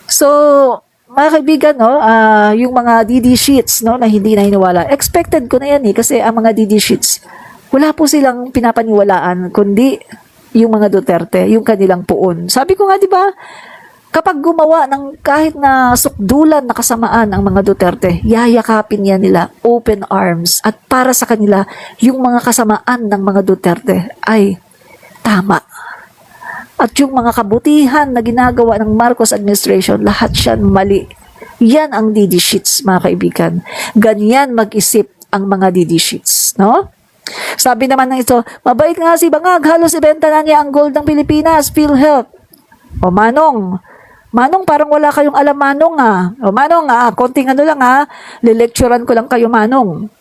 So, mga kaibigan, yung mga DD sheets, na hindi naniniwala, expected ko na yan kasi ang mga DD sheets, wala po silang pinapaniwalaan, kundi yung mga Duterte, yung kanilang puon. Sabi ko nga, di ba, kapag gumawa ng kahit na sukdulan na kasamaan ang mga Duterte, yayakapin niya nila, open arms, at para sa kanila, yung mga kasamaan ng mga Duterte ay tama. At yung mga kabutihan na ginagawa ng Marcos administration, lahat yan mali. Yan ang DD sheets, mga kaibigan. Ganyan mag-isip ang mga DD sheets, no? Sabi naman ng ito, mabait nga si Bangag, halos ibenta na niya ang gold ng Pilipinas, PhilHealth. O Manong, parang wala kayong alam, Manong O Manong konting ano lang lilecturean ko lang kayo, Manong.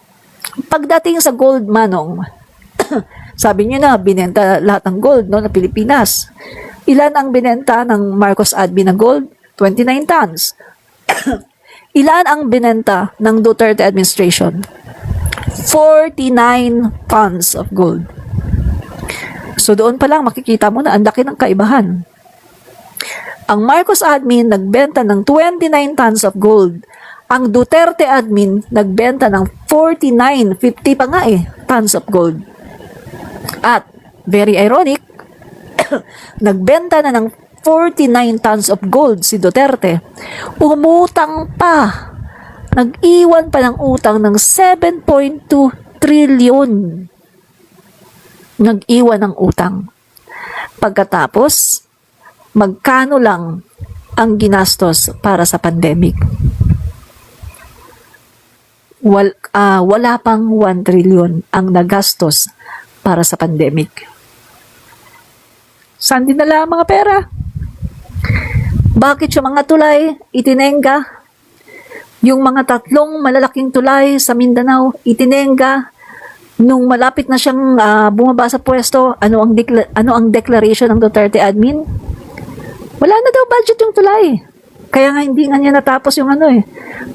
Pagdating sa gold, Manong, sabi niyo na, binenta lahat ng gold no, na Pilipinas. Ilan ang binenta ng Marcos admin na gold? 29 tons. Ilan ang binenta ng Duterte administration? 49 tons of gold. So doon pa lang makikita mo na ang laki ng kaibahan. Ang Marcos admin nagbenta ng 29 tons of gold. Ang Duterte admin nagbenta ng 49, 50 pa nga tons of gold. At very ironic, nagbenta na ng 49 tons of gold si Duterte. Umutang pa. Nag-iwan pa ng utang ng 7.2 trillion. Nag-iwan ng utang. Pagkatapos, magkano lang ang ginastos para sa pandemic? Wala pang 1 trillion ang nagastos para sa pandemic. Saan dinala ang mga pera? Bakit yung mga tulay itinengga? Yung mga 3 malalaking tulay sa Mindanao, itinengga. Nung malapit na siyang bumaba sa pwesto, ano ang declaration ng Duterte admin? Wala na daw budget yung tulay. Kaya nga hindi nga niya natapos yung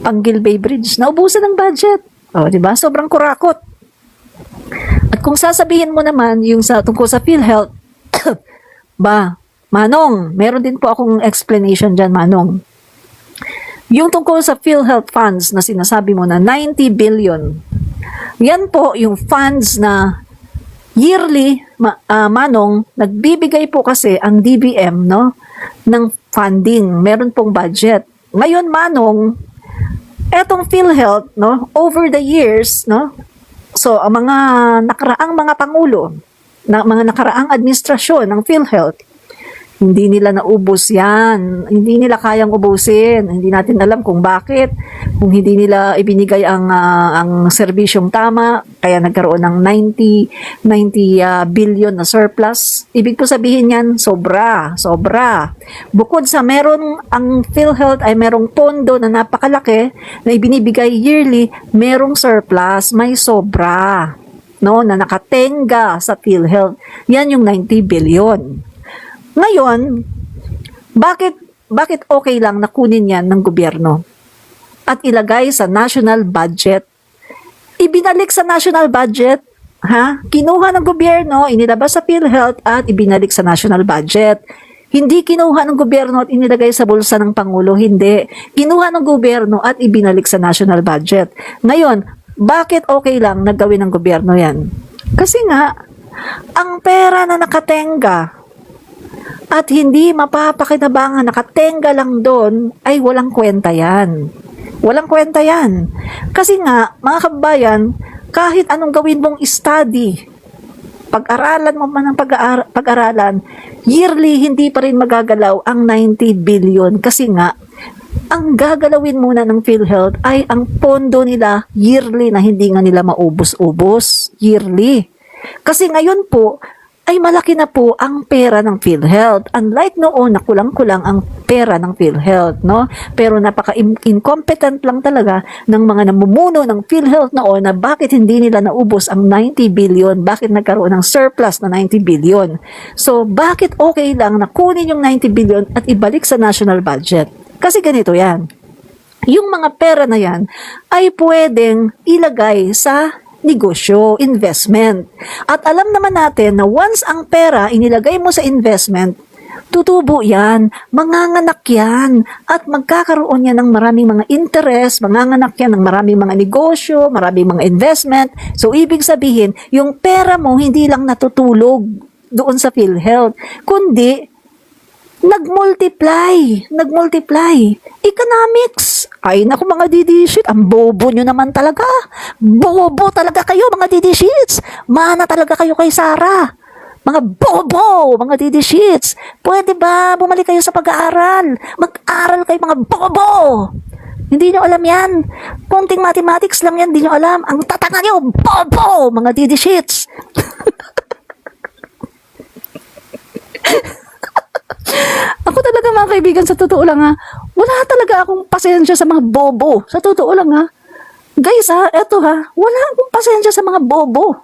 Panggil Bay Bridge. Naubusan ng budget. O, di ba? Sobrang kurakot. At kung sasabihin mo naman yung tungkol sa PhilHealth, Manong, meron din po akong explanation dyan, Manong. Yung tungkol sa PhilHealth funds na sinasabi mo na 90 billion, yan po yung funds na yearly, Manong, nagbibigay po kasi ang DBM, no, ng funding. Meron pong budget. Ngayon, Manong, etong PhilHealth, no, over the years, no, so ang mga nakaraang mga pangulo, mga nakaraang administrasyon ng PhilHealth, hindi nila naubos yan. Hindi nila kayang ubusin. Hindi natin alam kung bakit. Kung hindi nila ibinigay ang serbisyong tama, kaya nagkaroon ng 90 billion na surplus. Ibig ko sabihin yan, sobra. Bukod sa meron, ang PhilHealth ay merong pondo na napakalaki na ibinibigay yearly, merong surplus, may sobra. No, na nakatenga sa PhilHealth. Yan yung 90 billion. Ngayon, bakit okay lang na kunin yan ng gobyerno at ilagay sa national budget? Ibinalik sa national budget, Kinuha ng gobyerno, inilabas sa PhilHealth at ibinalik sa national budget. Hindi kinuha ng gobyerno at inilagay sa bulsa ng Pangulo, hindi. Kinuha ng gobyerno at ibinalik sa national budget. Ngayon, bakit okay lang na gawin ng gobyerno yan? Kasi nga, ang pera na nakatenga at hindi mapapakinabangan, nakatenga lang doon, ay walang kwenta yan. Walang kwenta yan. Kasi nga, mga kababayan, kahit anong gawin mong study, pag-aralan mo man ang pag-aralan, yearly hindi pa rin magagalaw ang 90 billion. Kasi nga, ang gagalawin muna ng PhilHealth ay ang pondo nila yearly na hindi nga nila maubos-ubos. Yearly. Kasi ngayon po, ay malaki na po ang pera ng PhilHealth. Unlike noon na kulang-kulang ang pera ng PhilHealth, no? Pero napaka-incompetent lang talaga ng mga namumuno ng PhilHealth noon na bakit hindi nila naubos ang 90 billion, bakit nagkaroon ng surplus na 90 billion. So, bakit okay lang na kunin yung 90 billion at ibalik sa national budget? Kasi ganito yan. Yung mga pera na yan ay pwedeng ilagay sa negosyo, investment. At alam naman natin na once ang pera inilagay mo sa investment, tutubo yan, manganganak yan, at magkakaroon yan ng maraming mga interest, manganganak yan ng maraming mga negosyo, maraming mga investment. So, ibig sabihin, yung pera mo hindi lang natutulog doon sa PhilHealth, kundi nagmultiply. Economics. Ay, naku mga DD-sheet, ang bobo nyo naman talaga. Bobo talaga kayo, mga DD-sheets. Mana talaga kayo kay Sarah. Mga bobo, mga DD-sheets. Pwede ba bumalik kayo sa pag-aaral? Mag-aral kayo, mga bobo. Hindi nyo alam yan. Konting mathematics lang yan, hindi nyo alam. Ang tatanga nyo, bobo, mga didi shits. Ako talaga mga kaibigan, sa totoo lang ha, wala talaga akong pasensya sa mga bobo. Sa totoo lang ha. Guys ha, eto ha, wala akong pasensya sa mga bobo.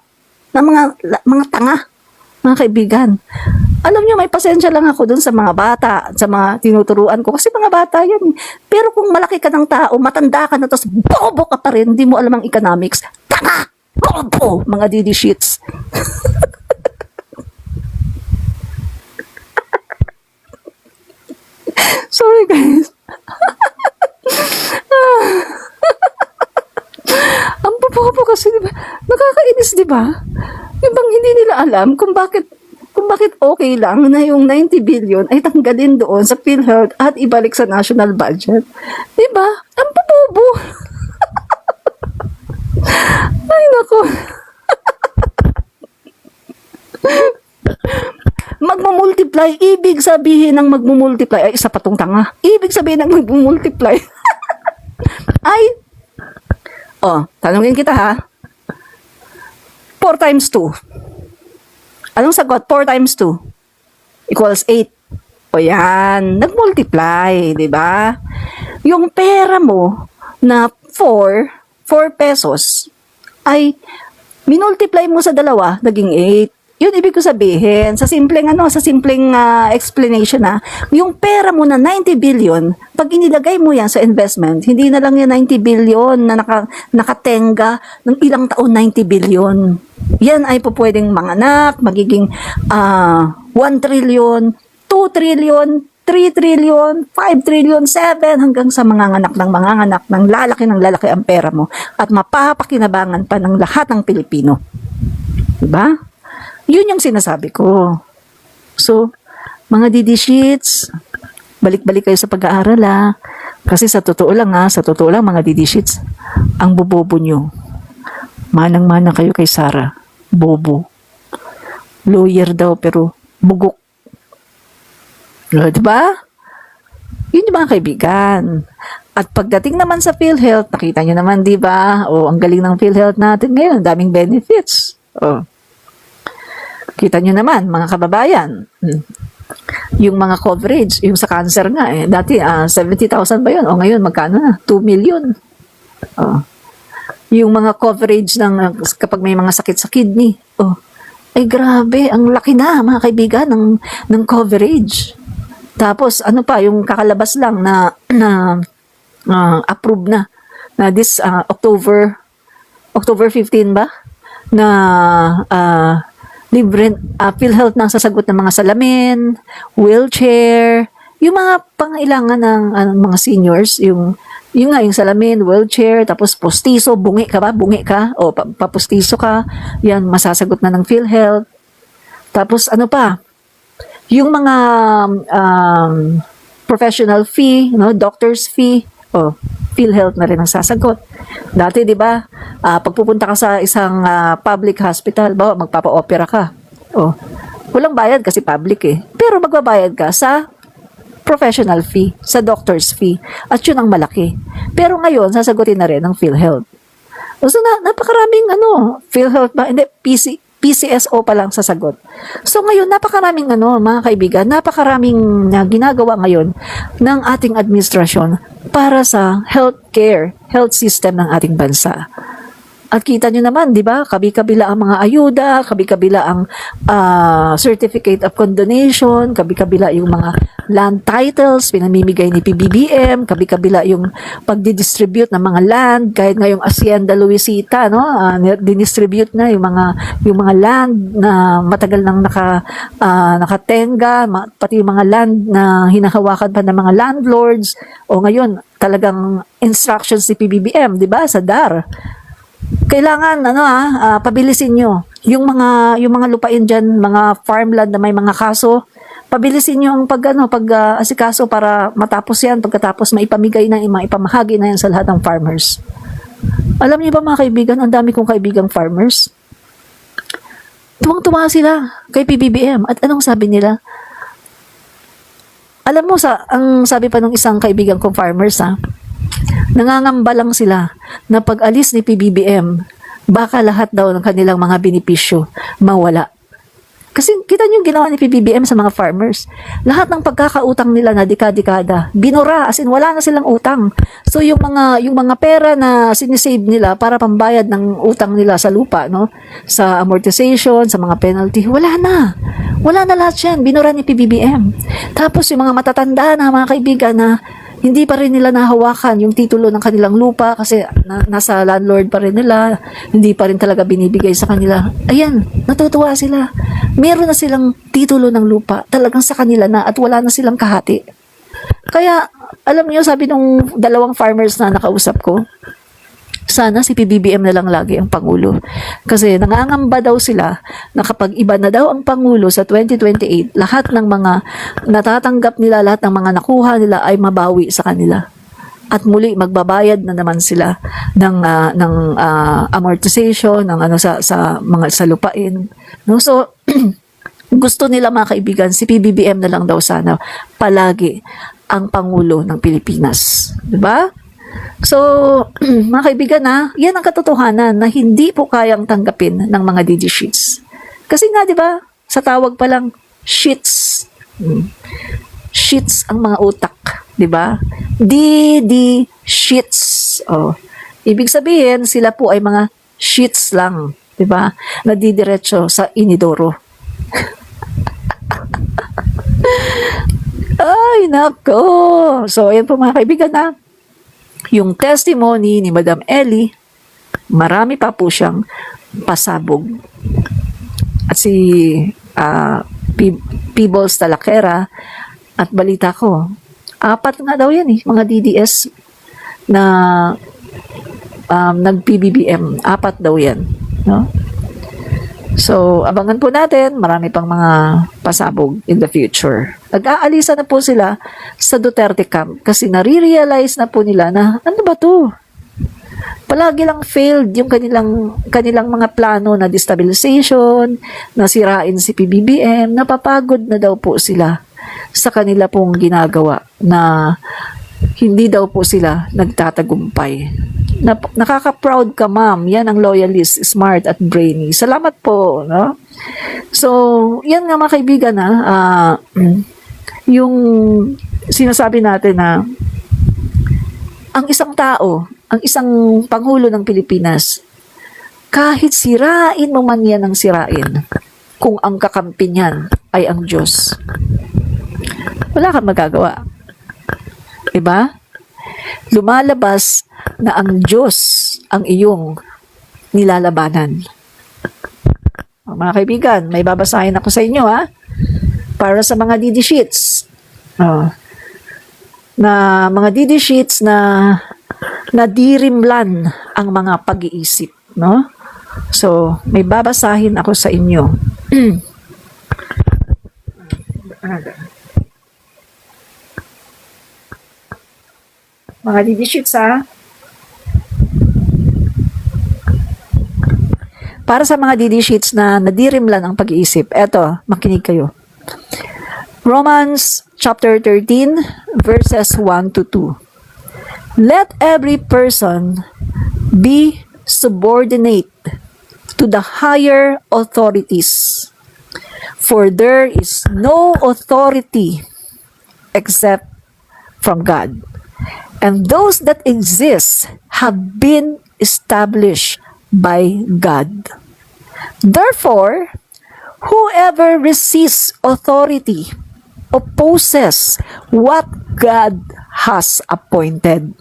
Na mga tanga, mga kaibigan. Alam nyo, may pasensya lang ako dun sa mga bata, sa mga tinuturuan ko. Kasi mga bata yan. Pero kung malaki ka ng tao, matanda ka na, tapos bobo ka pa rin, hindi mo alam ang economics. Tanga! Bobo! Mga didi shits. Sorry guys. Ang bobo kasi, diba? Nakakainis, diba? Yung bang hindi nila alam kung bakit okay lang na yung 90 billion ay tanggalin doon sa PhilHealth at ibalik sa national budget. Diba? Ang bobo. Ay, nako. Magmumultiply. Ibig sabihin ng magmumultiply. Ay, isa pa tong tanga. Ibig sabihin ng magmumultiply. Ay, tanungin kita ha. 4 times 2. Anong sagot? 4 times 2 equals 8. O yan, nag-multiply, di ba? Yung pera mo na 4 pesos ay minultiply mo sa dalawa, naging 8. Yun ibig ko sabihin, sa simpleng explanation na, yung pera mo na 90 billion, pag inilagay mo yan sa investment, hindi na lang yan 90 billion na nakatenga ng ilang taon 90 billion. Yan ay po pwedeng manganak, magiging 1 trillion, 2 trillion, 3 trillion, 5 trillion, 7 hanggang sa mga anak ng lalaki ang pera mo at mapapakinabangan pa ng lahat ng Pilipino. Diba? Yun yung sinasabi ko. So, mga didi shits, balik-balik kayo sa pag-aaral ha. Kasi sa totoo lang mga didi shits, ang bobobo nyo. Manang-mana kayo kay Sarah. Bobo. Lawyer daw pero bugok. Diba? Yun yung mga kaibigan. At pagdating naman sa PhilHealth, nakita nyo naman, diba? Ang galing ng PhilHealth natin ngayon, daming benefits. Kita nyo naman, mga kababayan, yung mga coverage, yung sa cancer nga, dati 70,000 ba yun? O ngayon, magkano na? 2 million. Yung mga coverage ng kapag may mga sakit sa kidney, ay grabe, ang laki na, mga kaibigan, ng coverage. Tapos, ano pa, yung kakalabas lang na approved na this October 15 ba? Na libre, PhilHealth nang sasagot ng mga salamin, wheelchair, yung mga pangailangan ng mga seniors, yung salamin, wheelchair, tapos postiso, bungi ka, o papostiso ka, yan, masasagot na ng PhilHealth. Tapos ano pa, yung mga professional fee, doctor's fee, PhilHealth na rin ang sasagot. Dati, di ba, pagpupunta ka sa isang public hospital, magpapa-opera ka. Walang bayad kasi public Pero magbabayad ka sa professional fee, sa doctor's fee. At yun ang malaki. Pero ngayon, sasagutin na rin ng PhilHealth. So, napakaraming PhilHealth ba? Hindi, PCSO pa lang sasagot. So ngayon, napakaraming mga kaibigan, napakaraming ginagawa ngayon ng ating administrasyon para sa health system ng ating bansa. At kita nyo naman, di ba, kabi-kabila ang mga ayuda, kabi-kabila ang certificate of condonation, kabi-kabila yung mga land titles, pinamimigay ni PBBM, kabi-kabila yung pagdidistribute ng mga land, kahit ngayong Hacienda Luisita, dinistribute na yung mga land na matagal nang nakatenga, pati yung mga land na hinahawakan pa ng mga landlords, o ngayon, talagang instructions ni PBBM, di ba, sa DAR. Kailangan pabilisin nyo yung mga lupain diyan, mga farmland na may mga kaso, pabilisin nyo ang asikaso para matapos yan, pagkatapos maipamigay na, maipamahagi na yan sa lahat ng farmers. Alam niyo ba mga kaibigan, ang dami kong kaibigang farmers. Tuwang-tuwa sila kay PBBM. At anong sabi nila? Alam mo, ang sabi pa ng isang kaibigan kong farmers Nangangamba lang sila na pag alis ni PBBM, baka lahat daw ng kanilang mga benepisyo mawala. Kasi kita niyo yung ginawa ni PBBM sa mga farmers. Lahat ng pagkakautang nila na dekada-dekada, binura, as in wala na silang utang. So yung mga pera na sinisave nila para pambayad ng utang nila sa lupa, no? Sa amortization, sa mga penalty, wala na. Wala na lahat yan, binura ni PBBM. Tapos yung mga matatanda na mga kaibigan na hindi pa rin nila nahawakan yung titulo ng kanilang lupa kasi nasa landlord pa rin nila, hindi pa rin talaga binibigay sa kanila. Ayan, natutuwa sila. Meron na silang titulo ng lupa, talagang sa kanila na at wala na silang kahati. Kaya, alam niyo, sabi nung dalawang farmers na nakausap ko, sana si PBBM na lang lagi ang Pangulo. Kasi nangangamba daw sila na kapag iba na daw ang Pangulo sa 2028, lahat ng mga natatanggap nila, lahat ng mga nakuha nila ay mabawi sa kanila. At muli magbabayad na naman sila ng amortization, ng sa lupain. No? So gusto nila mga kaibigan, si PBBM na lang daw sana palagi ang Pangulo ng Pilipinas. 'Di ba? So, mga kaibigan yan ang katotohanan na hindi po kayang tanggapin ng mga DD sheets. Kasi nga, di ba, sa tawag pa lang, sheets. Sheets ang mga utak, di ba? DD sheets. Oh. Ibig sabihin, sila po ay mga sheets lang, di ba? Na didiretso sa inidoro. Ay, nako. So, ayan po mga kaibigan yung testimony ni Madam Ellie, marami pa po siyang pasabog. At si Peebles Talakera, at balita ko, 4 nga daw yan mga DDS na nag-PBBM, 4 daw yan. No? So, abangan po natin, marami pang mga pasabog in the future. Nag-aalisa na po sila sa Duterte camp kasi nare-realize na po nila na ano ba to? Palagi lang failed yung kanilang mga plano na destabilization, na sirain si PBBM, napapagod na daw po sila sa kanila pong ginagawa na hindi daw po sila nagtatagumpay. Nakaka-proud ka, ma'am. Yan ang loyalist, smart at brainy. Salamat po, no? So, yan nga mga kaibigan, yung sinasabi natin na ang isang tao, ang isang Pangulo ng Pilipinas, kahit sirain mo man yan ng sirain, kung ang kakampi niyan ay ang Diyos, wala kang magagawa. Diba? Lumalabas na ang Diyos ang iyong nilalabanan. Mga kaibigan, may babasahin ako sa inyo para sa mga DD sheets. Na mga DD sheets na nadirimlan ang mga pag-iisip, no? So, may babasahin ako sa inyo. Mga DD sheets para sa mga DD sheets na nadirimlan ang pag-iisip. Eto, makinig kayo. Romans chapter 13 verses 1 to 2. Let every person be subordinate to the higher authorities, for there is no authority except from God. And those that exist have been established by God. Therefore, whoever resists authority opposes what God has appointed.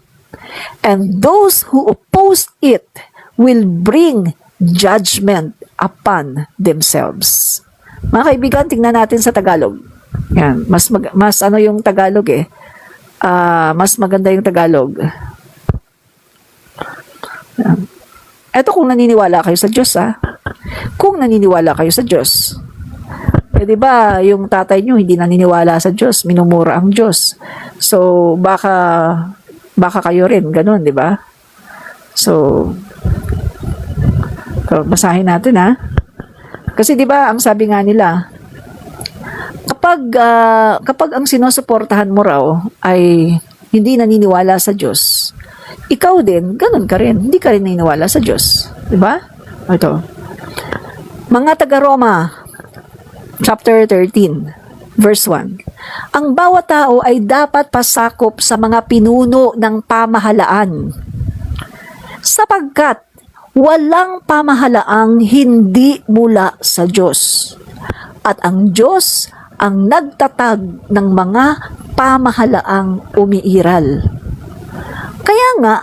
And those who oppose it will bring judgment upon themselves. Mga kaibigan, tingnan natin sa Tagalog. Yan, mas ano yung Tagalog mas maganda yung Tagalog. Eto kung naniniwala kayo sa Diyos, Kung naniniwala kayo sa Diyos. Di ba, yung tatay nyo hindi naniniwala sa Diyos, minumura ang Diyos. So, baka kayo rin, ganun, di ba? So, basahin natin, Kasi di ba, ang sabi nga nila, kapag ang sinusuportahan mo raw ay hindi naniniwala sa Diyos, ikaw din, ganun ka rin. Hindi ka rin naniniwala sa Diyos. Diba? Ito. Mga taga-Roma, chapter 13, verse 1. Ang bawat tao ay dapat pasakop sa mga pinuno ng pamahalaan, sapagkat walang pamahalaang hindi mula sa Diyos. At ang Diyos ang nagtatag ng mga pamahalaang umiiral. Kaya nga,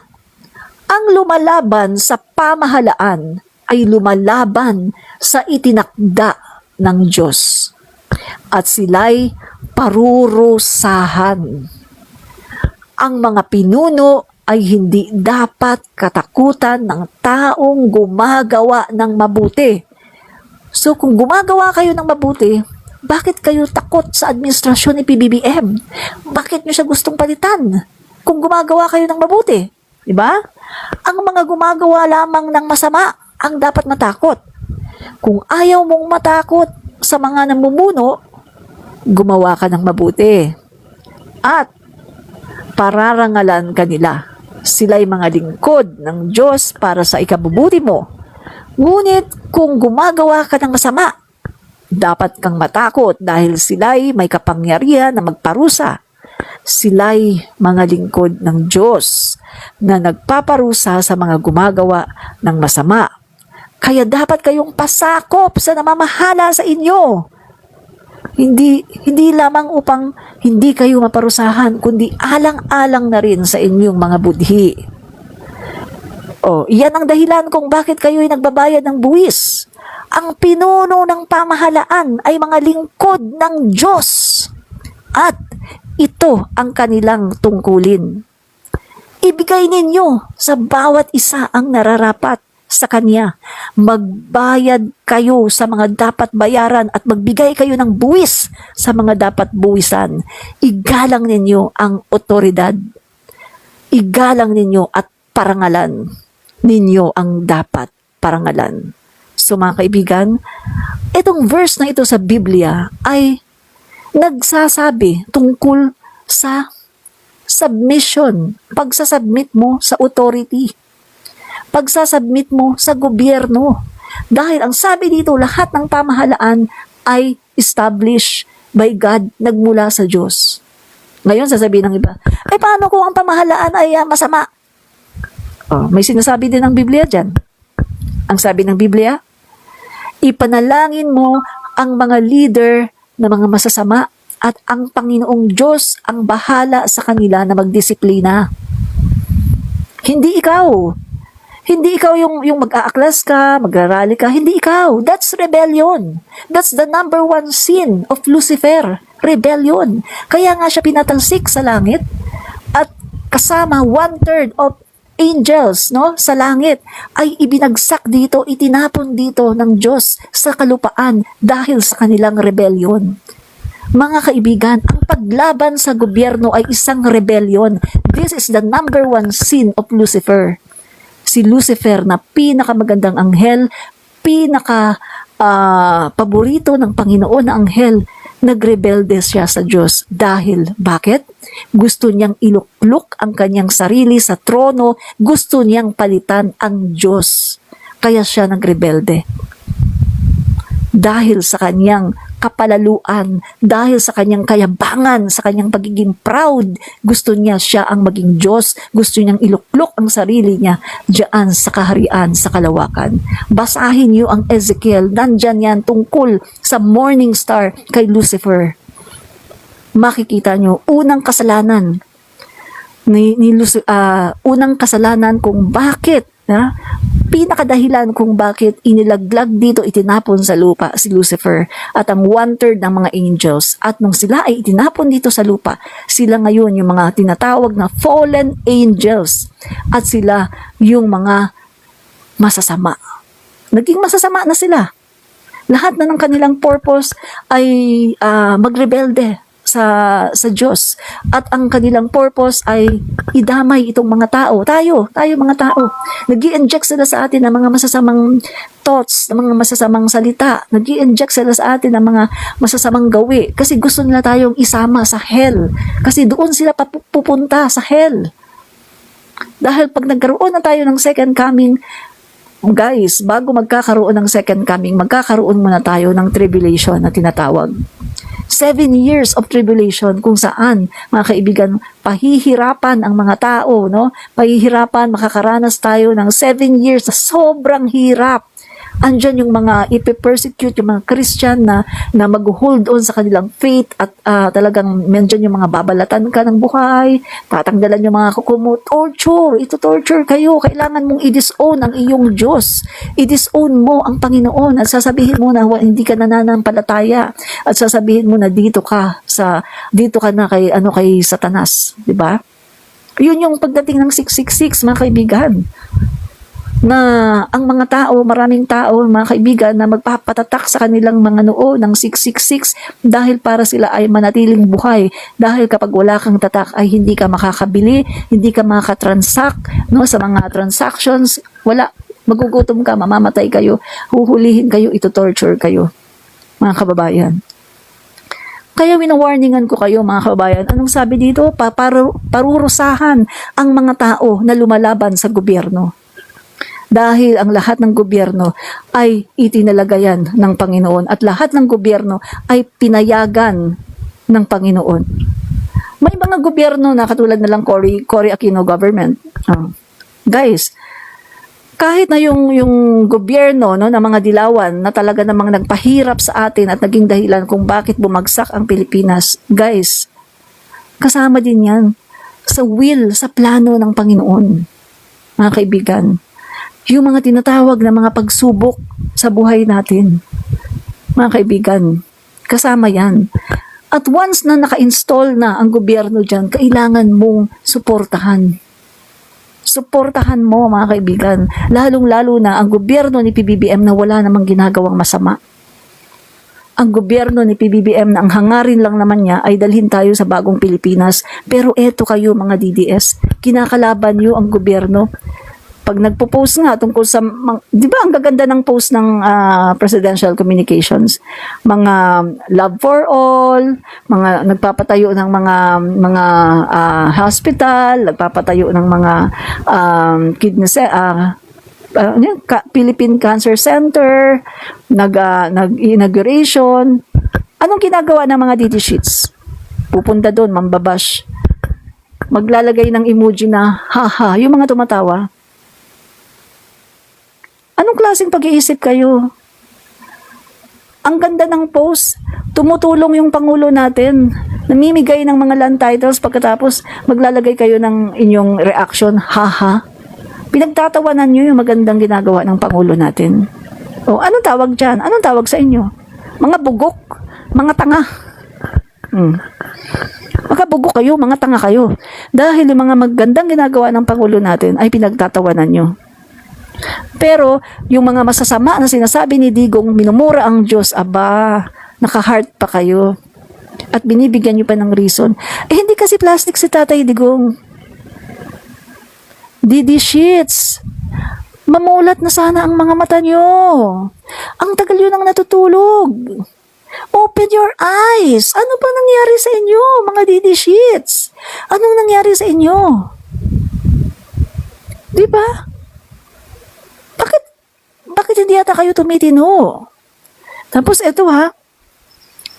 ang lumalaban sa pamahalaan ay lumalaban sa itinakda ng Diyos. At sila'y parurusahan. Ang mga pinuno ay hindi dapat katakutan ng taong gumagawa ng mabuti. So kung gumagawa kayo ng mabuti, bakit kayo takot sa administrasyon ni PBBM? Bakit nyo siya gustong palitan? Kung gumagawa kayo ng mabuti, di ba? Ang mga gumagawa lamang ng masama ang dapat matakot. Kung ayaw mong matakot sa mga namumuno, gumawa ka ng mabuti. At pararangalan ka nila. Sila'y mga lingkod ng Diyos para sa ikabubuti mo. Ngunit kung gumagawa ka ng masama, dapat kang matakot dahil sila'y may kapangyarihan na magparusa. Sila'y mga lingkod ng Diyos na nagpaparusa sa mga gumagawa ng masama. Kaya dapat kayong pasakop sa namamahala sa inyo. Hindi lamang upang hindi kayo maparusahan, kundi alang-alang na rin sa inyong mga budhi. Iyan ang dahilan kung bakit kayo'y nagbabayad ng buwis. Ang pinuno ng pamahalaan ay mga lingkod ng Diyos. At ito ang kanilang tungkulin. Ibigay ninyo sa bawat isa ang nararapat sa Kanya. Magbayad kayo sa mga dapat bayaran at magbigay kayo ng buwis sa mga dapat buwisan. Igalang ninyo ang otoridad. Igalang ninyo at parangalan ninyo ang dapat parangalan. So mga kaibigan, itong verse na ito sa Biblia ay nagsasabi tungkol sa submission, pagsasubmit mo sa authority, pagsasubmit mo sa gobyerno. Dahil ang sabi dito, lahat ng pamahalaan ay established by God, nagmula sa Diyos. Ngayon, sasabihin ng iba, paano kung ang pamahalaan ay masama? May sinasabi din ng Biblia dyan. Ang sabi ng Biblia, ipanalangin mo ang mga leader na mga masasama at ang Panginoong Diyos ang bahala sa kanila na magdisiplina. Hindi ikaw. Hindi ikaw yung mag-aaklas ka, magrarally ka. Hindi ikaw. That's rebellion. That's the number one sin of Lucifer. Rebellion. Kaya nga siya pinatalsik sa langit at kasama 1/3 of angels, no, sa langit ay ibinagsak dito, itinapon dito ng Diyos sa kalupaan dahil sa kanilang rebellion. Mga kaibigan, ang paglaban sa gobyerno ay isang rebellion. This is the number one sin of Lucifer. Si Lucifer na pinakamagandang anghel, paborito ng Panginoon na anghel, nagrebelde siya sa Diyos. Dahil, bakit? Gusto niyang iluklok ang kanyang sarili sa trono, gusto niyang palitan ang Diyos. Kaya siya nagrebelde. Dahil sa kanyang kapalaluan, dahil sa kanyang kayabangan, sa kanyang pagiging proud, gusto niya siya ang maging Diyos, gusto niyang iluklok ang sarili niya diyan sa kaharian, sa kalawakan. Basahin niyo ang Ezekiel, nandyan yan tungkol sa morning star kay Lucifer. Makikita niyo, unang kasalanan unang kasalanan kung bakit, pinakadahilan kung bakit inilaglag dito, itinapon sa lupa si Lucifer at ang 1/3 ng mga angels. At nung sila ay itinapon dito sa lupa, sila ngayon yung mga tinatawag na fallen angels at sila yung mga masasama. Naging masasama na sila. Lahat na ng kanilang purpose ay magrebelde sa Diyos. At ang kanilang purpose ay idamay itong mga tao. Tayo mga tao. Nag-i-inject sila sa atin ng mga masasamang thoughts, ng mga masasamang salita. Nag-i-inject sila sa atin ng mga masasamang gawi. Kasi gusto nila tayong isama sa hell. Kasi doon sila pupunta sa hell. Dahil pag nagkaroon na tayo ng second coming, guys, bago magkakaroon ng second coming, magkakaroon muna tayo ng tribulation na tinatawag. 7 years of tribulation kung saan, mga kaibigan, pahihirapan ang mga tao, no? Pahihirapan, makakaranas tayo ng 7 years na sobrang hirap. Andyan yung mga ipe-persecute, yung mga Christian na mag-hold on sa kanilang faith at talagang nandyan yung mga babalatan ka ng buhay, tatanggalan yung mga kukumo, ito torture kayo, kailangan mong i-disown ang iyong Diyos, i-disown mo ang Panginoon at sasabihin mo na hindi ka nananampalataya at sasabihin mo na dito ka na kay Satanas, di ba? Yun yung pagdating ng 666, mga kaibigan, na ang mga tao, maraming tao, mga kaibigan, na magpapatatak sa kanilang mga noo ng 666 dahil para sila ay manatiling buhay. Dahil kapag wala kang tatak ay hindi ka makakabili, hindi ka makakatransact, no, sa mga transactions, wala, magugutom ka, mamamatay kayo, huhulihin kayo, ito-torture kayo, mga kababayan. Kaya winawarningan ko kayo, mga kababayan, anong sabi dito? Parurusahan ang mga tao na lumalaban sa gobyerno. Dahil ang lahat ng gobyerno ay itinalagayan ng Panginoon at lahat ng gobyerno ay pinayagan ng Panginoon. May mga gobyerno na katulad na lang Cory Aquino government. Guys, kahit na yung gobyerno, no, ng mga dilawan na talaga namang nagpahirap sa atin at naging dahilan kung bakit bumagsak ang Pilipinas, guys, kasama din yan sa will, sa plano ng Panginoon, mga kaibigan. Yung mga tinatawag na mga pagsubok sa buhay natin, mga kaibigan, kasama yan. At once na naka-install na ang gobyerno dyan, kailangan mong suportahan. Suportahan mo, mga kaibigan, lalong-lalo na ang gobyerno ni PBBM na wala namang ginagawang masama. Ang gobyerno ni PBBM na ang hangarin lang naman niya ay dalhin tayo sa bagong Pilipinas. Pero eto kayo, mga DDS, kinakalaban niyo ang gobyerno. Pag nagpo-post nga tungkol sa, di ba ang gaganda ng post ng presidential communications, mga love for all, mga nagpapatayo ng mga hospital, nagpapatayo ng mga kidney Philippine Cancer Center, nag-inauguration. Anong ginagawa ng mga DD sheets? Pupunta doon, mambabash. Maglalagay ng emoji na haha, yung mga tumatawa. Anong klaseng pag-iisip kayo? Ang ganda ng post, tumutulong yung Pangulo natin, namimigay ng mga land titles, pagkatapos maglalagay kayo ng inyong reaction, haha. Pinagtatawanan nyo yung magandang ginagawa ng Pangulo natin. O, anong tawag dyan? Anong tawag sa inyo? Mga bugok, mga tanga. Mga bugok kayo, mga tanga kayo. Dahil yung mga magandang ginagawa ng Pangulo natin ay pinagtatawanan nyo. Pero, yung mga masasama na sinasabi ni Digong, minumura ang Diyos, aba, naka-heart pa kayo. At binibigyan nyo pa ng reason. Hindi kasi plastic si Tatay Digong. DD sheets. Mamulat na sana ang mga mata nyo. Ang tagal yun ang natutulog. Open your eyes. Ano pa nangyari sa inyo, mga DD sheets? Anong nangyari sa inyo? Diba? Bakit hindi yata kayo tumitino? Tapos eto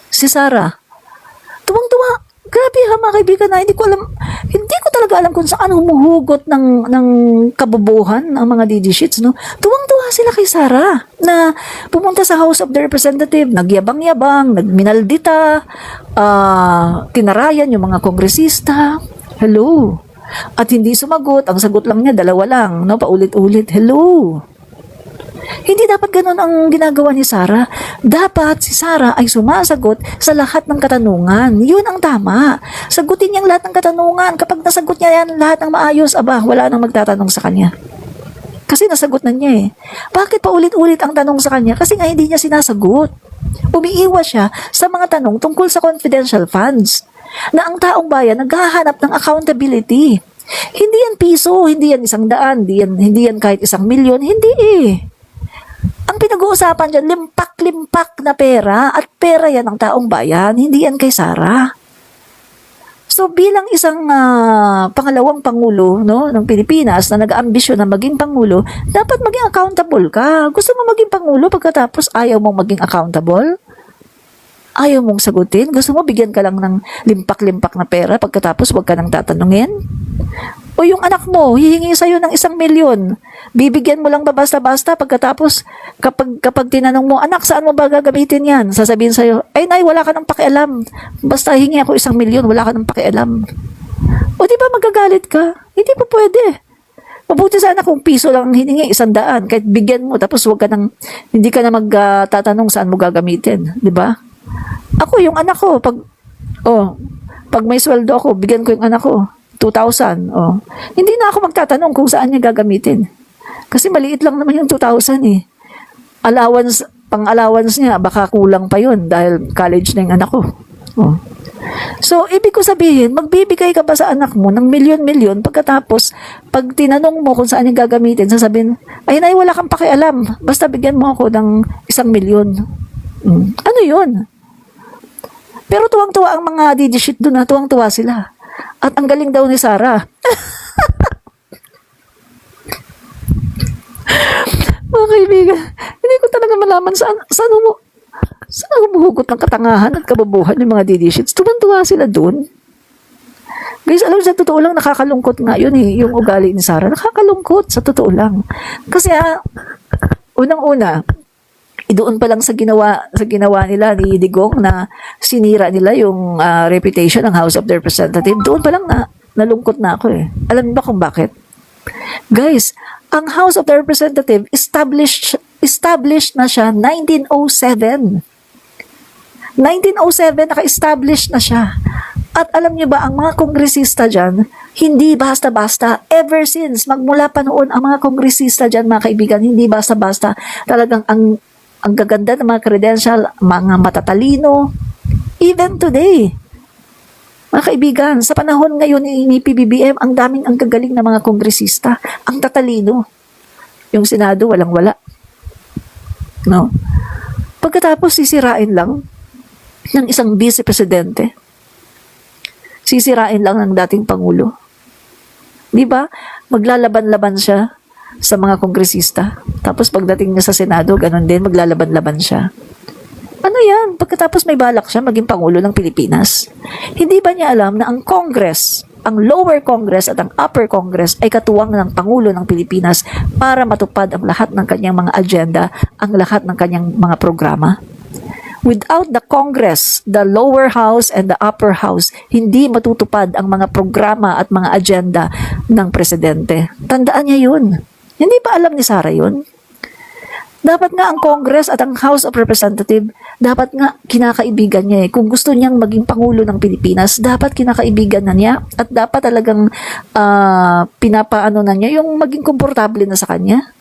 si Sarah. Tuwang-tuwa. Grabe mga kaibigan na hindi ko talaga alam kung saan humuhugot ng kabobohan ang mga DD sheets, no? Tuwang-tuwa sila kay Sarah na pumunta sa House of the Representative, nagyabang-yabang, nagminaldita, tinarayan yung mga kongresista. Hello. At hindi sumagot, ang sagot lang niya, 2 lang, no? Paulit-ulit, hello. Hindi dapat ganun ang ginagawa ni Sarah. Dapat si Sarah ay sumasagot sa lahat ng katanungan. Yun ang tama. Sagutin niyang lahat ng katanungan. Kapag nasagot niya yan lahat ng maayos, wala nang magtatanong sa kanya. Kasi nasagot na niya eh. Bakit pa ulit-ulit ang tanong sa kanya? Kasi nga hindi niya sinasagot. Umiiwas siya sa mga tanong tungkol sa confidential funds. Na ang taong bayan naghahanap ng accountability. Hindi yan piso, hindi yan 100, hindi yan kahit 1 milyon, hindi eh. Ang pinag-uusapan dyan, limpak-limpak na pera at pera yan ng taong bayan, hindi yan kay Sarah. So So bilang isang pangalawang pangulo, no, ng Pilipinas na nag-aambisyon na maging pangulo, dapat maging accountable ka. Gusto mo maging pangulo pagkatapos ayaw mong maging accountable? Ayaw mong sagutin? Gusto mo bigyan ka lang ng limpak-limpak na pera pagkatapos wag ka nang tatanungin? O yung anak mo, hihingi sa'yo ng 1 milyon. Bibigyan mo lang ba basta-basta pagkatapos kapag tinanong mo, anak, saan mo ba gagamitin yan? Sasabihin sa'yo, ay nay, wala ka nang pakialam. Basta hingi ako 1 milyon, wala ka nang pakialam. O di ba magagalit ka? Hindi pa pwede. Mabuti sana kung piso lang ang hiningi, 100. Kahit bigyan mo, tapos hindi ka na magtatanong saan mo gagamitin. Di ba? Ako, yung anak ko, pag may sweldo ako, bigyan ko yung anak ko. 2,000. Hindi na ako magtatanong kung saan niya gagamitin. Kasi maliit lang naman yung 2,000 eh. Pang-allowance niya, baka kulang pa yun dahil college na yung anak ko. So, ibig ko sabihin, magbibigay ka ba sa anak mo ng milyon-milyon pagkatapos, pag tinanong mo kung saan niya gagamitin, sasabihin, ay nay, wala kang pakialam. Basta bigyan mo ako ng 1 milyon. Ano yun? Pero tuwang-tuwa ang mga didishit doon na, tuwang-tuwa sila. At ang galing daw ni Sarah. Mga kaibigan, hindi ko talaga malaman saan humuhugot ng katangahan at kababuhan yung mga didishits. Tuwang-tuwa sila doon. Guys, alam sa totoo lang, nakakalungkot nga yun eh, yung ugali ni Sarah. Nakakalungkot, sa totoo lang. Kasi unang-una, doon pa lang sa ginawa nila ni Digong na sinira nila yung reputation ng House of Representatives. Doon pa lang nalungkot na ako eh. Alam niyo ba kung bakit? Guys, ang House of Representatives established na siya 1907. 1907 naka-establish na siya. At alam niyo ba, ang mga kongresista dyan, hindi basta-basta, ever since, magmula pa noon, ang mga kongresista dyan, mga kaibigan, hindi basta-basta, talagang ang gaganda ng mga credential, mga matatalino, even today. Mga kaibigan, sa panahon ngayon ni PBBM, ang gagaling na mga kongresista, ang tatalino. Yung Senado, walang-wala. No? Pagkatapos, sisirain lang ng isang vice-presidente. Sisirain lang ng dating Pangulo. Di ba? Maglalaban-laban siya sa mga kongresista. Tapos pagdating niya sa Senado, ganun din, maglalaban-laban siya. Ano yan? Pagkatapos may balak siya maging Pangulo ng Pilipinas. Hindi ba niya alam na ang Congress, ang lower Congress at ang upper Congress ay katuwang ng Pangulo ng Pilipinas para matupad ang lahat ng kanyang mga agenda, ang lahat ng kanyang mga programa? Without the Congress, the lower house and the upper house, hindi matutupad ang mga programa at mga agenda ng presidente. Tandaan niya yun. Hindi ba alam ni Sarah yun? Dapat nga ang Congress at ang House of Representatives, dapat nga kinakaibigan niya eh. Kung gusto niyang maging Pangulo ng Pilipinas, dapat kinakaibigan na niya at dapat talagang pinapaano na niya yung maging komportable na sa kanya.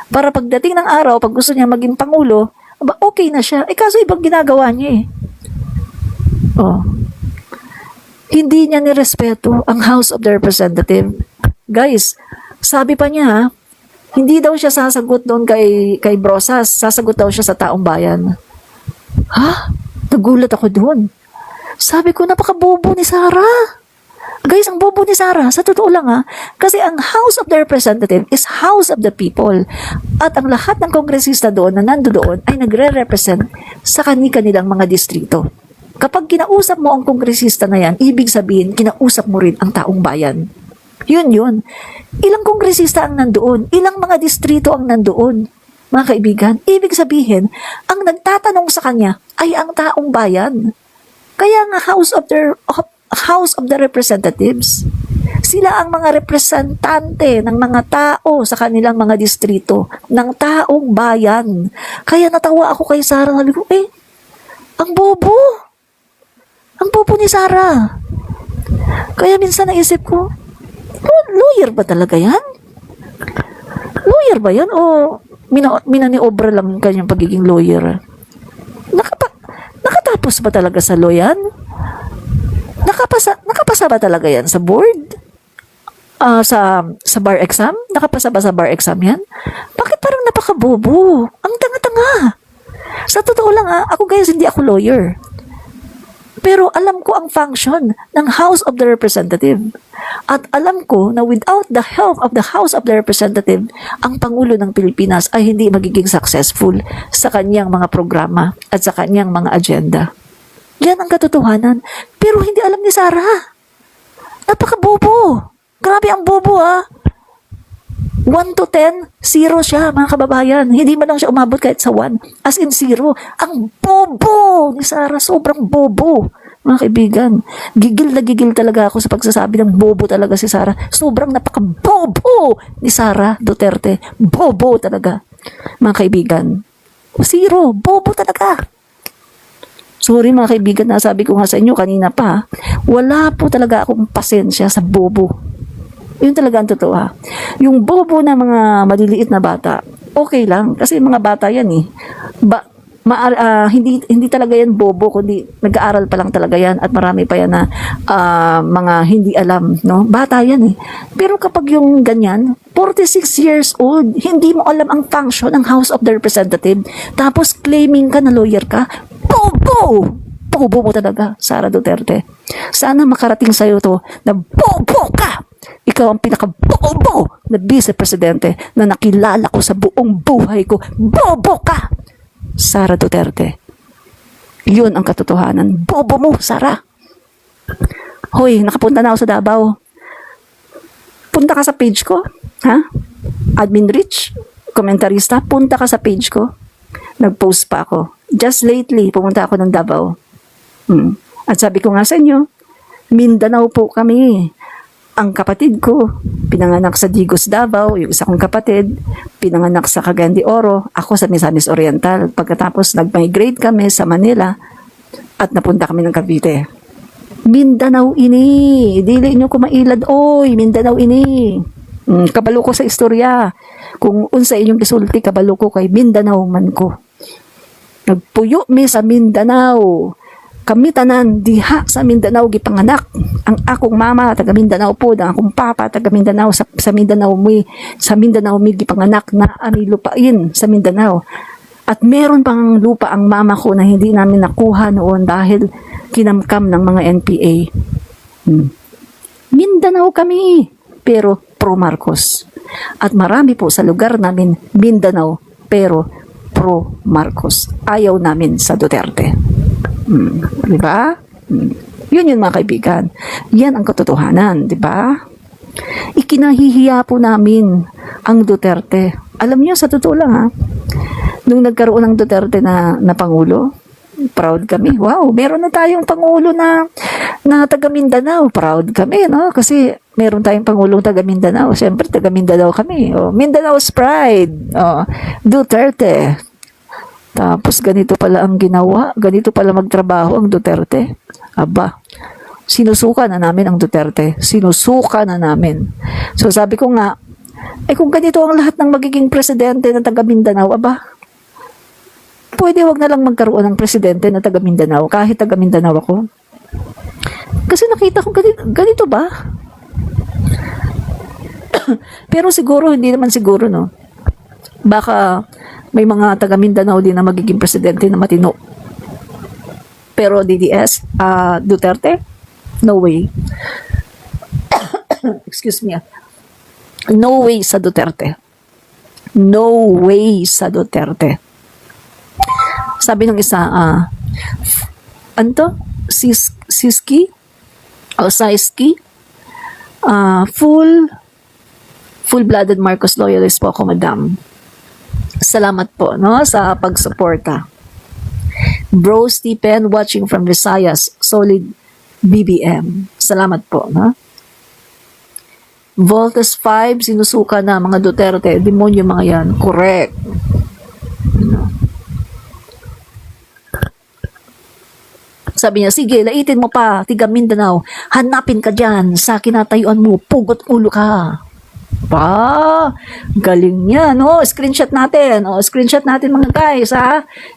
Para pagdating ng araw, pag gusto niya maging Pangulo, okay na siya. Kaso ibang ginagawa niya eh. Hindi niya nirespeto ang House of the Representatives. Guys, sabi pa niya, hindi daw siya sasagot doon kay Brosas. Sasagot daw siya sa taong bayan. Ha? Nagulat ako doon. Sabi ko, napakabobo ni Sarah. Guys, ang bobo ni Sarah, sa totoo lang kasi ang House of the Representative is House of the People. At ang lahat ng kongresista doon na nandoon ay nagre-represent sa kanilang mga distrito. Kapag kinausap mo ang kongresista na yan, ibig sabihin, kinausap mo rin ang taong bayan. Yun. Ilang kongresista ang nandoon? Ilang mga distrito ang nandoon? Mga kaibigan, ibig sabihin, ang nagtatanong sa kanya ay ang taong bayan. Kaya nga House of the Representatives, sila ang mga representante ng mga tao sa kanilang mga distrito, ng taong bayan. Kaya natawa ako kay Sarah, sabi ko, ang bobo. Ang bobo ni Sarah. Kaya minsan naisip ko, lawyer ba talaga yan? Lawyer ba yan? O minaniobra lang yung kanyang pagiging lawyer? Nakatapos ba talaga sa law yan? Nakapasa ba talaga yan sa board? Sa bar exam? Nakapasa ba sa bar exam yan? Bakit parang napakabobo? Ang tanga-tanga. Sa totoo lang ako guys, hindi ako lawyer. Pero alam ko ang function ng House of the Representative. At alam ko na without the help of the House of the Representative, ang Pangulo ng Pilipinas ay hindi magiging successful sa kanyang mga programa at sa kanyang mga agenda. Yan ang katotohanan. Pero hindi alam ni Sara. Napaka-bobo. Grabe ang bobo 1 to 10, 0 siya, mga kababayan. Hindi man lang siya umabot kahit sa 1. As in 0. Ang bobo ni Sara. Sobrang bobo. Mga kaibigan, gigil na gigil talaga ako sa pagsasabi ng bobo talaga si Sara. Sobrang napaka-bobo ni Sara Duterte. Bobo talaga. Mga kaibigan. 0. Bobo talaga. Sorry mga kaibigan, nasabi ko nga sa inyo kanina pa. Wala po talaga akong pasensya sa bobo. Yun talaga ang totoo Yung bobo na mga maliliit na bata, okay lang. Kasi mga bata yan hindi talaga yan bobo, kundi nag-aaral pa lang talaga yan at marami pa yan na mga hindi alam, no? Bata yan Pero kapag yung ganyan, 46 years old, hindi mo alam ang function ng House of the Representative, tapos claiming ka na lawyer ka, bobo! Bobo mo talaga, Sara Duterte. Sana makarating sa'yo to na bobo ka! Ikaw ang pinaka-bobo na vice-presidente na nakilala ko sa buong buhay ko. Bobo ka! Sara Duterte. Yun ang katotohanan. Bobo mo, Sara. Hoy, nakapunta na ako sa Davao. Punta ka sa page ko. Admin Rich, komentarista, punta ka sa page ko. Nag-post pa ako. Just lately, pumunta ako ng Davao. At sabi ko nga sa inyo, Mindanao po kami. Ang kapatid ko, pinanganak sa Digos, Davao. Yung isa kong kapatid, pinanganak sa Cagayan de Oro. Ako sa Misamis Oriental. Pagkatapos, nag-migrate kami sa Manila at napunta kami ng Cavite. Mindanao ini. Dili nyo kumailad, oy. Mindanao ini. Kabalo ko sa istorya. Kung unsa inyong gisulti, kabalo ko kay Mindanao man ko. Nagpuyo mi sa Mindanao. Kami tanan diha sa Mindanao gipanganak. Ang akong mama taga Mindanao po, ang akong papa taga Mindanao sa Mindanao mi gipanganak na ami lupain sa Mindanao. At meron pang lupa ang mama ko na hindi namin nakuha noon dahil kinamkam ng mga NPA. Mindanao kami, pero pro Marcos. At marami po sa lugar namin Mindanao, pero pro Marcos. Ayaw namin sa Duterte. Diba? Yun mga kaibigan. Yan ang katotohanan, diba? Ikinahihiya po namin ang Duterte. Alam niyo, sa totoo lang nung nagkaroon ng Duterte na Pangulo, proud kami. Wow, meron na tayong Pangulo na taga Mindanao. Proud kami, no? Kasi meron tayong Pangulong taga Mindanao. Siyempre, taga Mindanao kami. Mindanao's pride. Duterte. Tapos ganito pala ang ginawa, ganito pala magtrabaho ang Duterte. Aba, sinusuka na namin ang Duterte. Sinusuka na namin. So sabi ko nga, kung ganito ang lahat ng magiging presidente ng taga Mindanao, pwede wag na lang magkaroon ng presidente na taga Mindanao, kahit taga Mindanao ako. Kasi nakita ko ganito ba? Pero siguro, hindi naman siguro, no? Baka may mga taga Mindanao din na magiging presidente na matino. Pero DDS, Duterte, no way. Excuse me. No way sa Duterte. No way sa Duterte. Sabi ng isa, Siski? O Saiski? Full-blooded Marcos loyalist po ako, madam. Salamat po, no, sa pagsuporta. Bro Stephen watching from Visayas, solid BBM. Salamat po, no? Voltes 5, sinusuka na mga Duterte. Demonyo mga yan. Correct. Sabi niya, sige, laitin mo pa, tiga Mindanao. Hanapin ka dyan sa kinatayuan mo. Pugot ulo ka. Galing niya, no? Screenshot natin. Screenshot natin mga guys,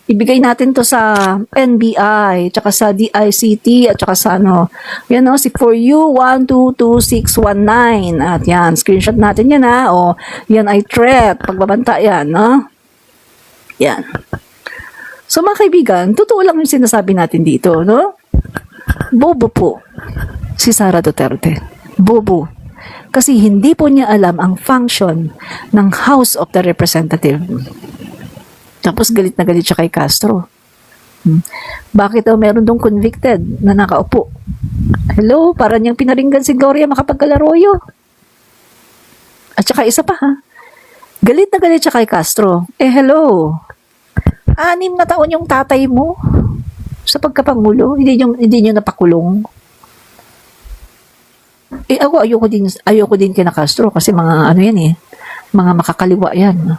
Ibigay natin to sa NBI, tsaka sa DICT, at tsaka sa yan, si For You 122619. At yan, screenshot natin yan, yan ay threat. Pagbabanta yan, no? Yan. So mga kaibigan, totoo lang yung sinasabi natin dito, no? Bobo po si Sara Duterte. Bobo. Kasi hindi po niya alam ang function ng House of the Representative. Tapos galit na galit siya kay Castro. Bakit daw meron dong convicted na nakaupo? Hello, para niyang pinaringgan si Gloria Macapagal-Arroyo. At saka isa pa ha, galit na galit siya kay Castro. Hello, 6 na taon yung tatay mo sa pagkapangulo, hindi niyo napakulong. Ako ayoko din kina Castro kasi mga ano yan mga makakaliwa yan.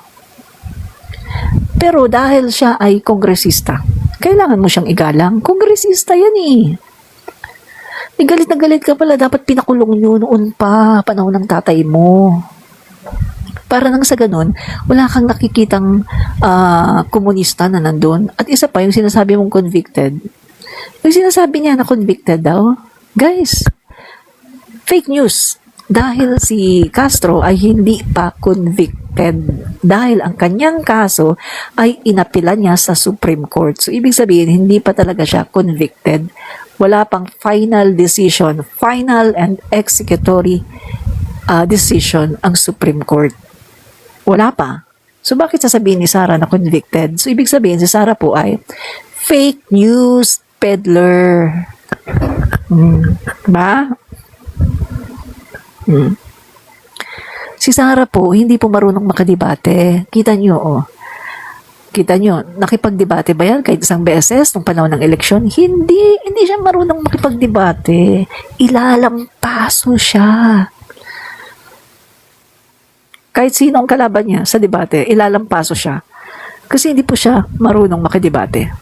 Pero dahil siya ay kongresista, kailangan mo siyang igalang. Kongresista yan galit na galit ka pala, dapat pinakulong nyo noon pa, panahon ng tatay mo. Para nang sa ganun, wala kang nakikitang komunista na nandun. At isa pa, yung sinasabi mong convicted. Yung sinasabi niya na convicted daw, guys, fake news. Dahil si Castro ay hindi pa convicted. Dahil ang kanyang kaso ay inapila niya sa Supreme Court. So, ibig sabihin, hindi pa talaga siya convicted. Wala pang final decision, final and executory decision ang Supreme Court. Wala pa. So, bakit sasabihin ni Sara na convicted? So, ibig sabihin, si Sara po ay fake news peddler. Ba? Si Sara po, hindi po marunong makadebate. Kita nyo, nakipagdebate ba yan kahit isang beses nung panahon ng eleksyon? Hindi siya marunong makipagdebate. Ilalampaso siya. Kahit sino ang kalaban niya sa debate, ilalampaso siya. Kasi hindi po siya marunong makidebate.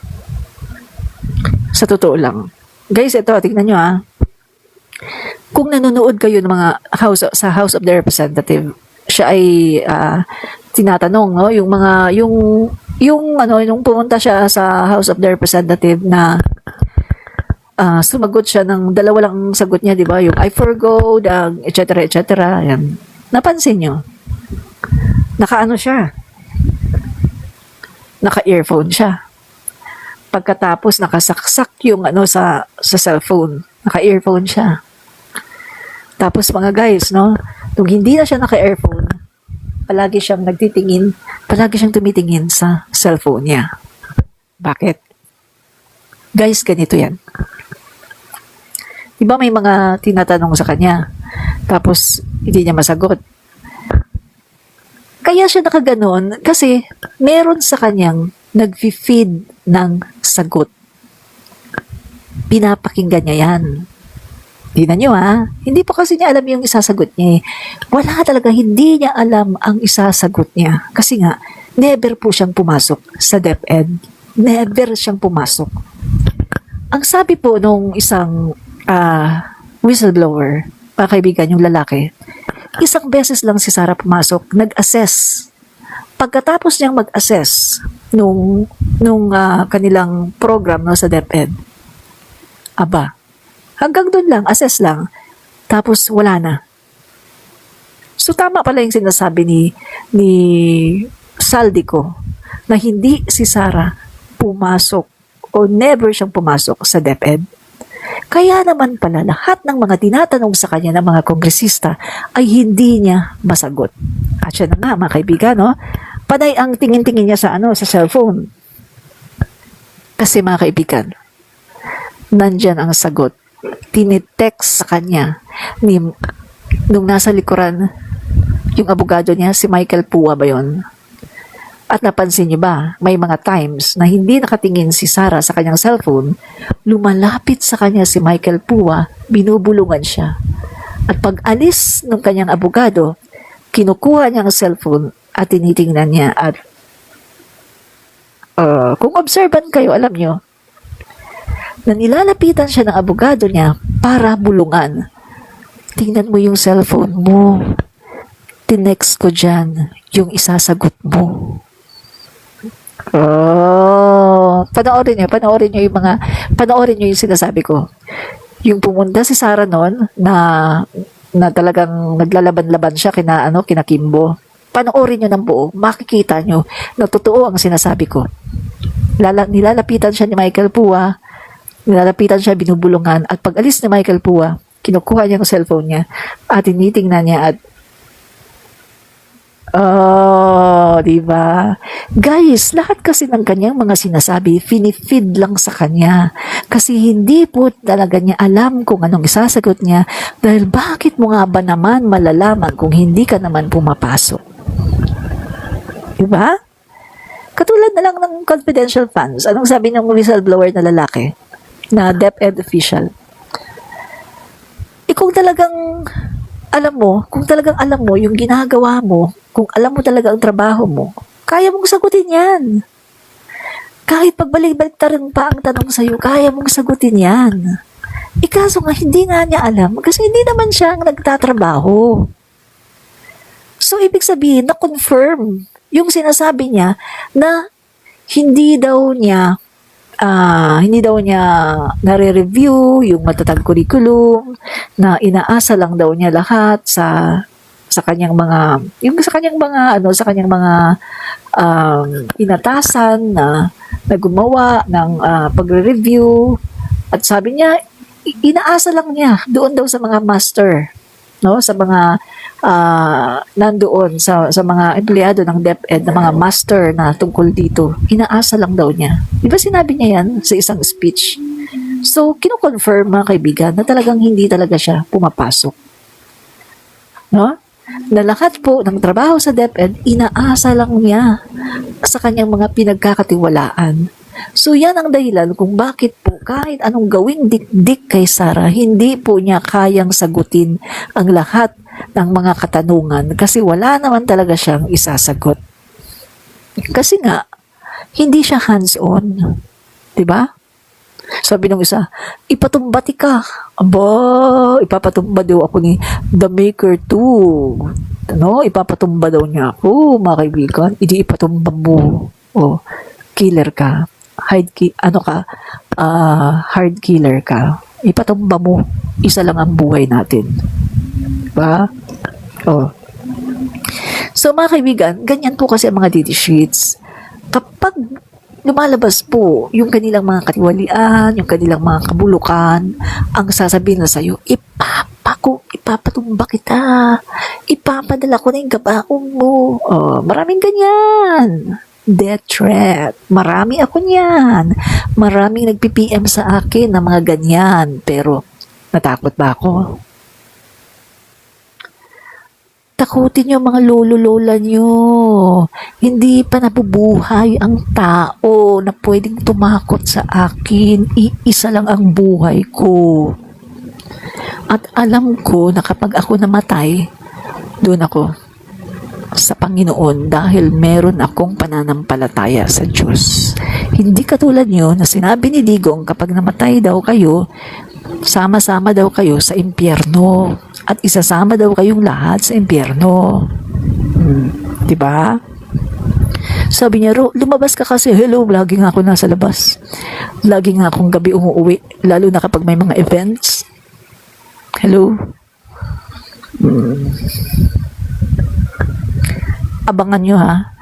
Sa totoo lang. Guys, ito, tingnan nyo Kung nanonood kayo ng mga House of the Representative, siya ay tinatanong, no, yung pumunta siya sa House of the Representative na sumagot siya ng dalawa lang sagot niya, di ba? Yung I forgo, etc. Yan. Napansin nyo? Naka-ano siya? Naka-earphone siya. Pagkatapos nakasaksak yung sa cellphone. Naka-earphone siya. Tapos mga guys, no, nung hindi na siya naka-earphone, palagi siyang tumitingin sa cellphone niya. Bakit? Guys, ganito yan. Diba may mga tinatanong sa kanya, tapos hindi niya masagot. Kaya siya nakaganon kasi meron sa kanyang nag-feed ng sagot. Pinapakinggan niya yan. Tingnan nyo hindi po kasi niya alam yung isasagot niya. Wala talaga, hindi niya alam ang isasagot niya. Kasi nga, never po siyang pumasok sa DepEd. Never siyang pumasok. Ang sabi po nung isang whistleblower, mga kaibigan, yung lalaki, isang beses lang si Sara pumasok, nag-assess. Pagkatapos niyang mag-assess nung kanilang program sa DepEd, hanggang doon lang, assess lang. Tapos wala na. So tama pala yung sinasabi ni Saldico na hindi si Sara pumasok o never siyang pumasok sa DepEd. Kaya naman pala lahat ng mga tinatanong sa kanya ng mga kongresista ay hindi niya masagot. At siya na nga, mga kaibigan, panay ang tingin-tingin niya sa cellphone. Kasi mga kaibigan, nandyan ang sagot. Tinitext sa kanya nung nasa likuran yung abogado niya, si Michael Pua ba yun? At napansin niyo ba, may mga times na hindi nakatingin si Sara sa kanyang cellphone, lumalapit sa kanya si Michael Pua, binubulungan siya. At pag alis ng kanyang abogado, kinukuha niya ang cellphone at tinitingnan niya. At kung observant kayo, alam niyo, na nilalapitan siya ng abogado niya para bulungan. Tingnan mo yung cellphone mo. Tinext ko dyan yung isasagot mo. Panoorin niyo yung sinasabi ko. Yung pumunta si Sara noon na talagang naglalaban-laban siya kina Kimbo. Panoorin niyo ng buo, makikita niyo na totoo ang sinasabi ko. Nilalapitan siya ni Michael Pua Nilalapitan siya, binubulungan, at pag alis ni Michael Pua, kinukuha niya ang cellphone niya at tinitingnan niya at oh, di ba? Guys, lahat kasi ng kanyang mga sinasabi, finifeed lang sa kanya. Kasi hindi po talaga niya alam kung anong isasagot niya dahil bakit mo nga ba naman malalaman kung hindi ka naman pumapasok? Di ba? Katulad na lang ng confidential funds. Anong sabi ng whistleblower na lalaki? Na DepEd official. Kung talagang alam mo yung ginagawa mo, kung alam mo talaga ang trabaho mo, kaya mong sagutin yan. Kahit pagbalik-balik pa ang tanong sa'yo, kaya mong sagutin yan. Ikaso nga, hindi nga niya alam kasi hindi naman siya ang nagtatrabaho. So, ibig sabihin, na-confirm yung sinasabi niya na hindi daw niya nare-review yung matatag curriculum, na inaasa lang daw niya lahat sa kanyang mga inatasan na gumawa ng pagre-review, at sabi niya inaasa lang niya doon daw sa mga master, no, sa mga nandoon sa mga empleyado ng DepEd na mga master na tungkol dito. Inaasa lang daw niya. Di ba sinabi niya yan sa isang speech? So, kino-confirm mga kaibigan na talagang hindi talaga siya pumapasok. No? Na lahat po ng trabaho sa DepEd, inaasa lang niya sa kanyang mga pinagkakatiwalaan. So, yan ang dahilan kung bakit po kahit anong gawing dikdik kay Sarah, hindi po niya kayang sagutin ang lahat ng mga katanungan kasi wala naman talaga siyang isasagot. Kasi nga, hindi siya hands-on. Diba? Sabi ng isa, ipatumbati ka. Aba, ipapatumba daw ako ni The Maker 2. Ano? Ipapatumba daw niya ako, mga kaibigan. Hindi ipatumba mo. O, killer ka. Hard killer ka. Ipatumba mo. Isa lang ang buhay natin. Diba? Oh. So, mga kaibigan, ganyan po kasi ang mga dirty sheets. Kapag lumalabas po yung kanilang mga katiwalian, yung kanilang mga kabulukan, ang sasabihin na sa'yo, ipapatumba kita. Ipapadala ko na yung gabaong mo. Oh, maraming ganyan. Death threat. Marami ako niyan. Maraming nagpi-PM sa akin na mga ganyan. Pero, natakot ba ako? Takutin yung mga lolo-lola nyo. Hindi pa nabubuhay ang tao na pwedeng tumakot sa akin. Iisa lang ang buhay ko. At alam ko na kapag ako namatay, doon ako sa Panginoon dahil meron akong pananampalataya sa Diyos. Hindi katulad nyo na sinabi ni Digong kapag namatay daw kayo, sama-sama daw kayo sa impyerno at isasama daw kayong lahat sa impyerno. Diba? Sabi niya, lumabas ka kasi. Hello, lagi nga ako nasa labas. Lagi nga akong gabi umuwi, lalo na kapag may mga events. Hello? Abangan nyo ha,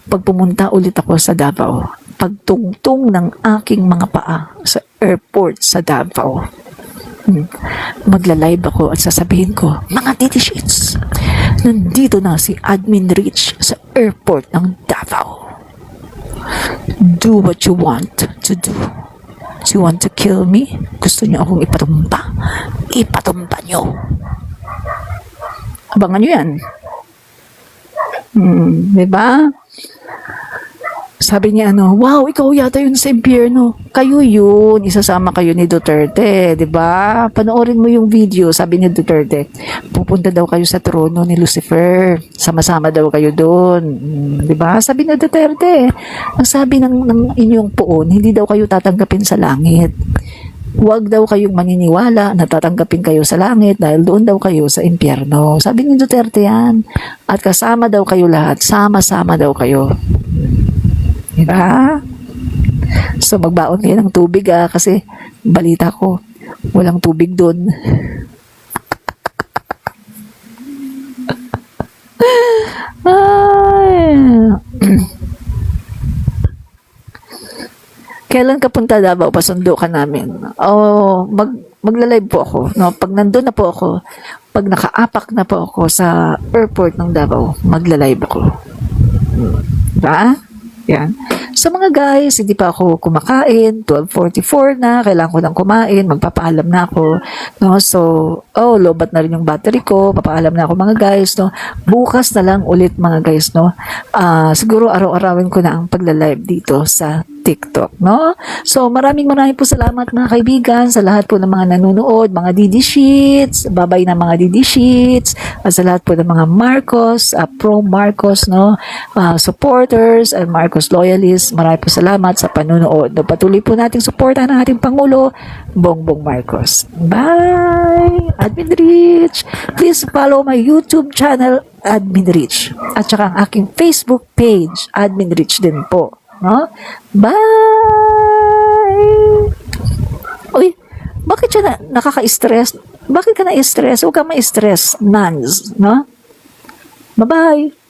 pag pumunta ulit ako sa Davao, pagtungtong ng aking mga paa sa airport sa Davao, magla-live ako at sasabihin ko, mga titi sheets, nandito na si Admin Rich sa airport ng Davao. Do what you want to do. Do you want to kill me? Gusto niyo akong ipatumba? Ipatumba niyo. Abangan niyo yan. Diba? Sabi niya, wow, ikaw yata yun sa impyerno. Kayo yun, isasama kayo ni Duterte, di ba? Panoorin mo yung video, sabi ni Duterte, pupunta daw kayo sa trono ni Lucifer. Sama-sama daw kayo doon. Di ba? Sabi ni Duterte, ang sabi ng inyong poon, hindi daw kayo tatanggapin sa langit. Huwag daw kayong maniniwala na tatanggapin kayo sa langit dahil doon daw kayo sa impyerno. Sabi ni Duterte yan. At kasama daw kayo lahat, sama-sama daw kayo. Diba? So, magbaon kayo ng tubig kasi balita ko, walang tubig doon. Kaya kailan ka punta Davao, pasundo ka namin. Magla-live po ako, no? Pag nandun na po ako, pag nakaapak na po ako sa airport ng Davao, magla-live ako. Diba? Yan. Sa mga guys, hindi pa ako kumakain, 12:44 na, kailangan ko nang kumain, magpapaalam na ako, no? So, lobat na rin yung battery ko, papaalam na ako mga guys, no? Bukas na lang ulit mga guys, no? Siguro araw-arawin ko na ang pagla-live dito sa TikTok, no? So, maraming po salamat mga kaibigan sa lahat po ng mga nanonood, mga DD Sheets, babay na mga DD Sheets, at sa lahat po ng mga Marcos, pro Marcos, no? Supporters and Marcos loyalists, maraming po salamat sa panonood. No? Patuloy po nating suportahan ang ating Pangulo, Bongbong Marcos. Bye! Admin Rich! Please follow my YouTube channel, Admin Rich. At saka ang aking Facebook page, Admin Rich din po. No? Bye! Uy, bakit siya nakaka-stress? Bakit ka na-stress? Huwag ka ma-stress, Nans, no? Bye-bye!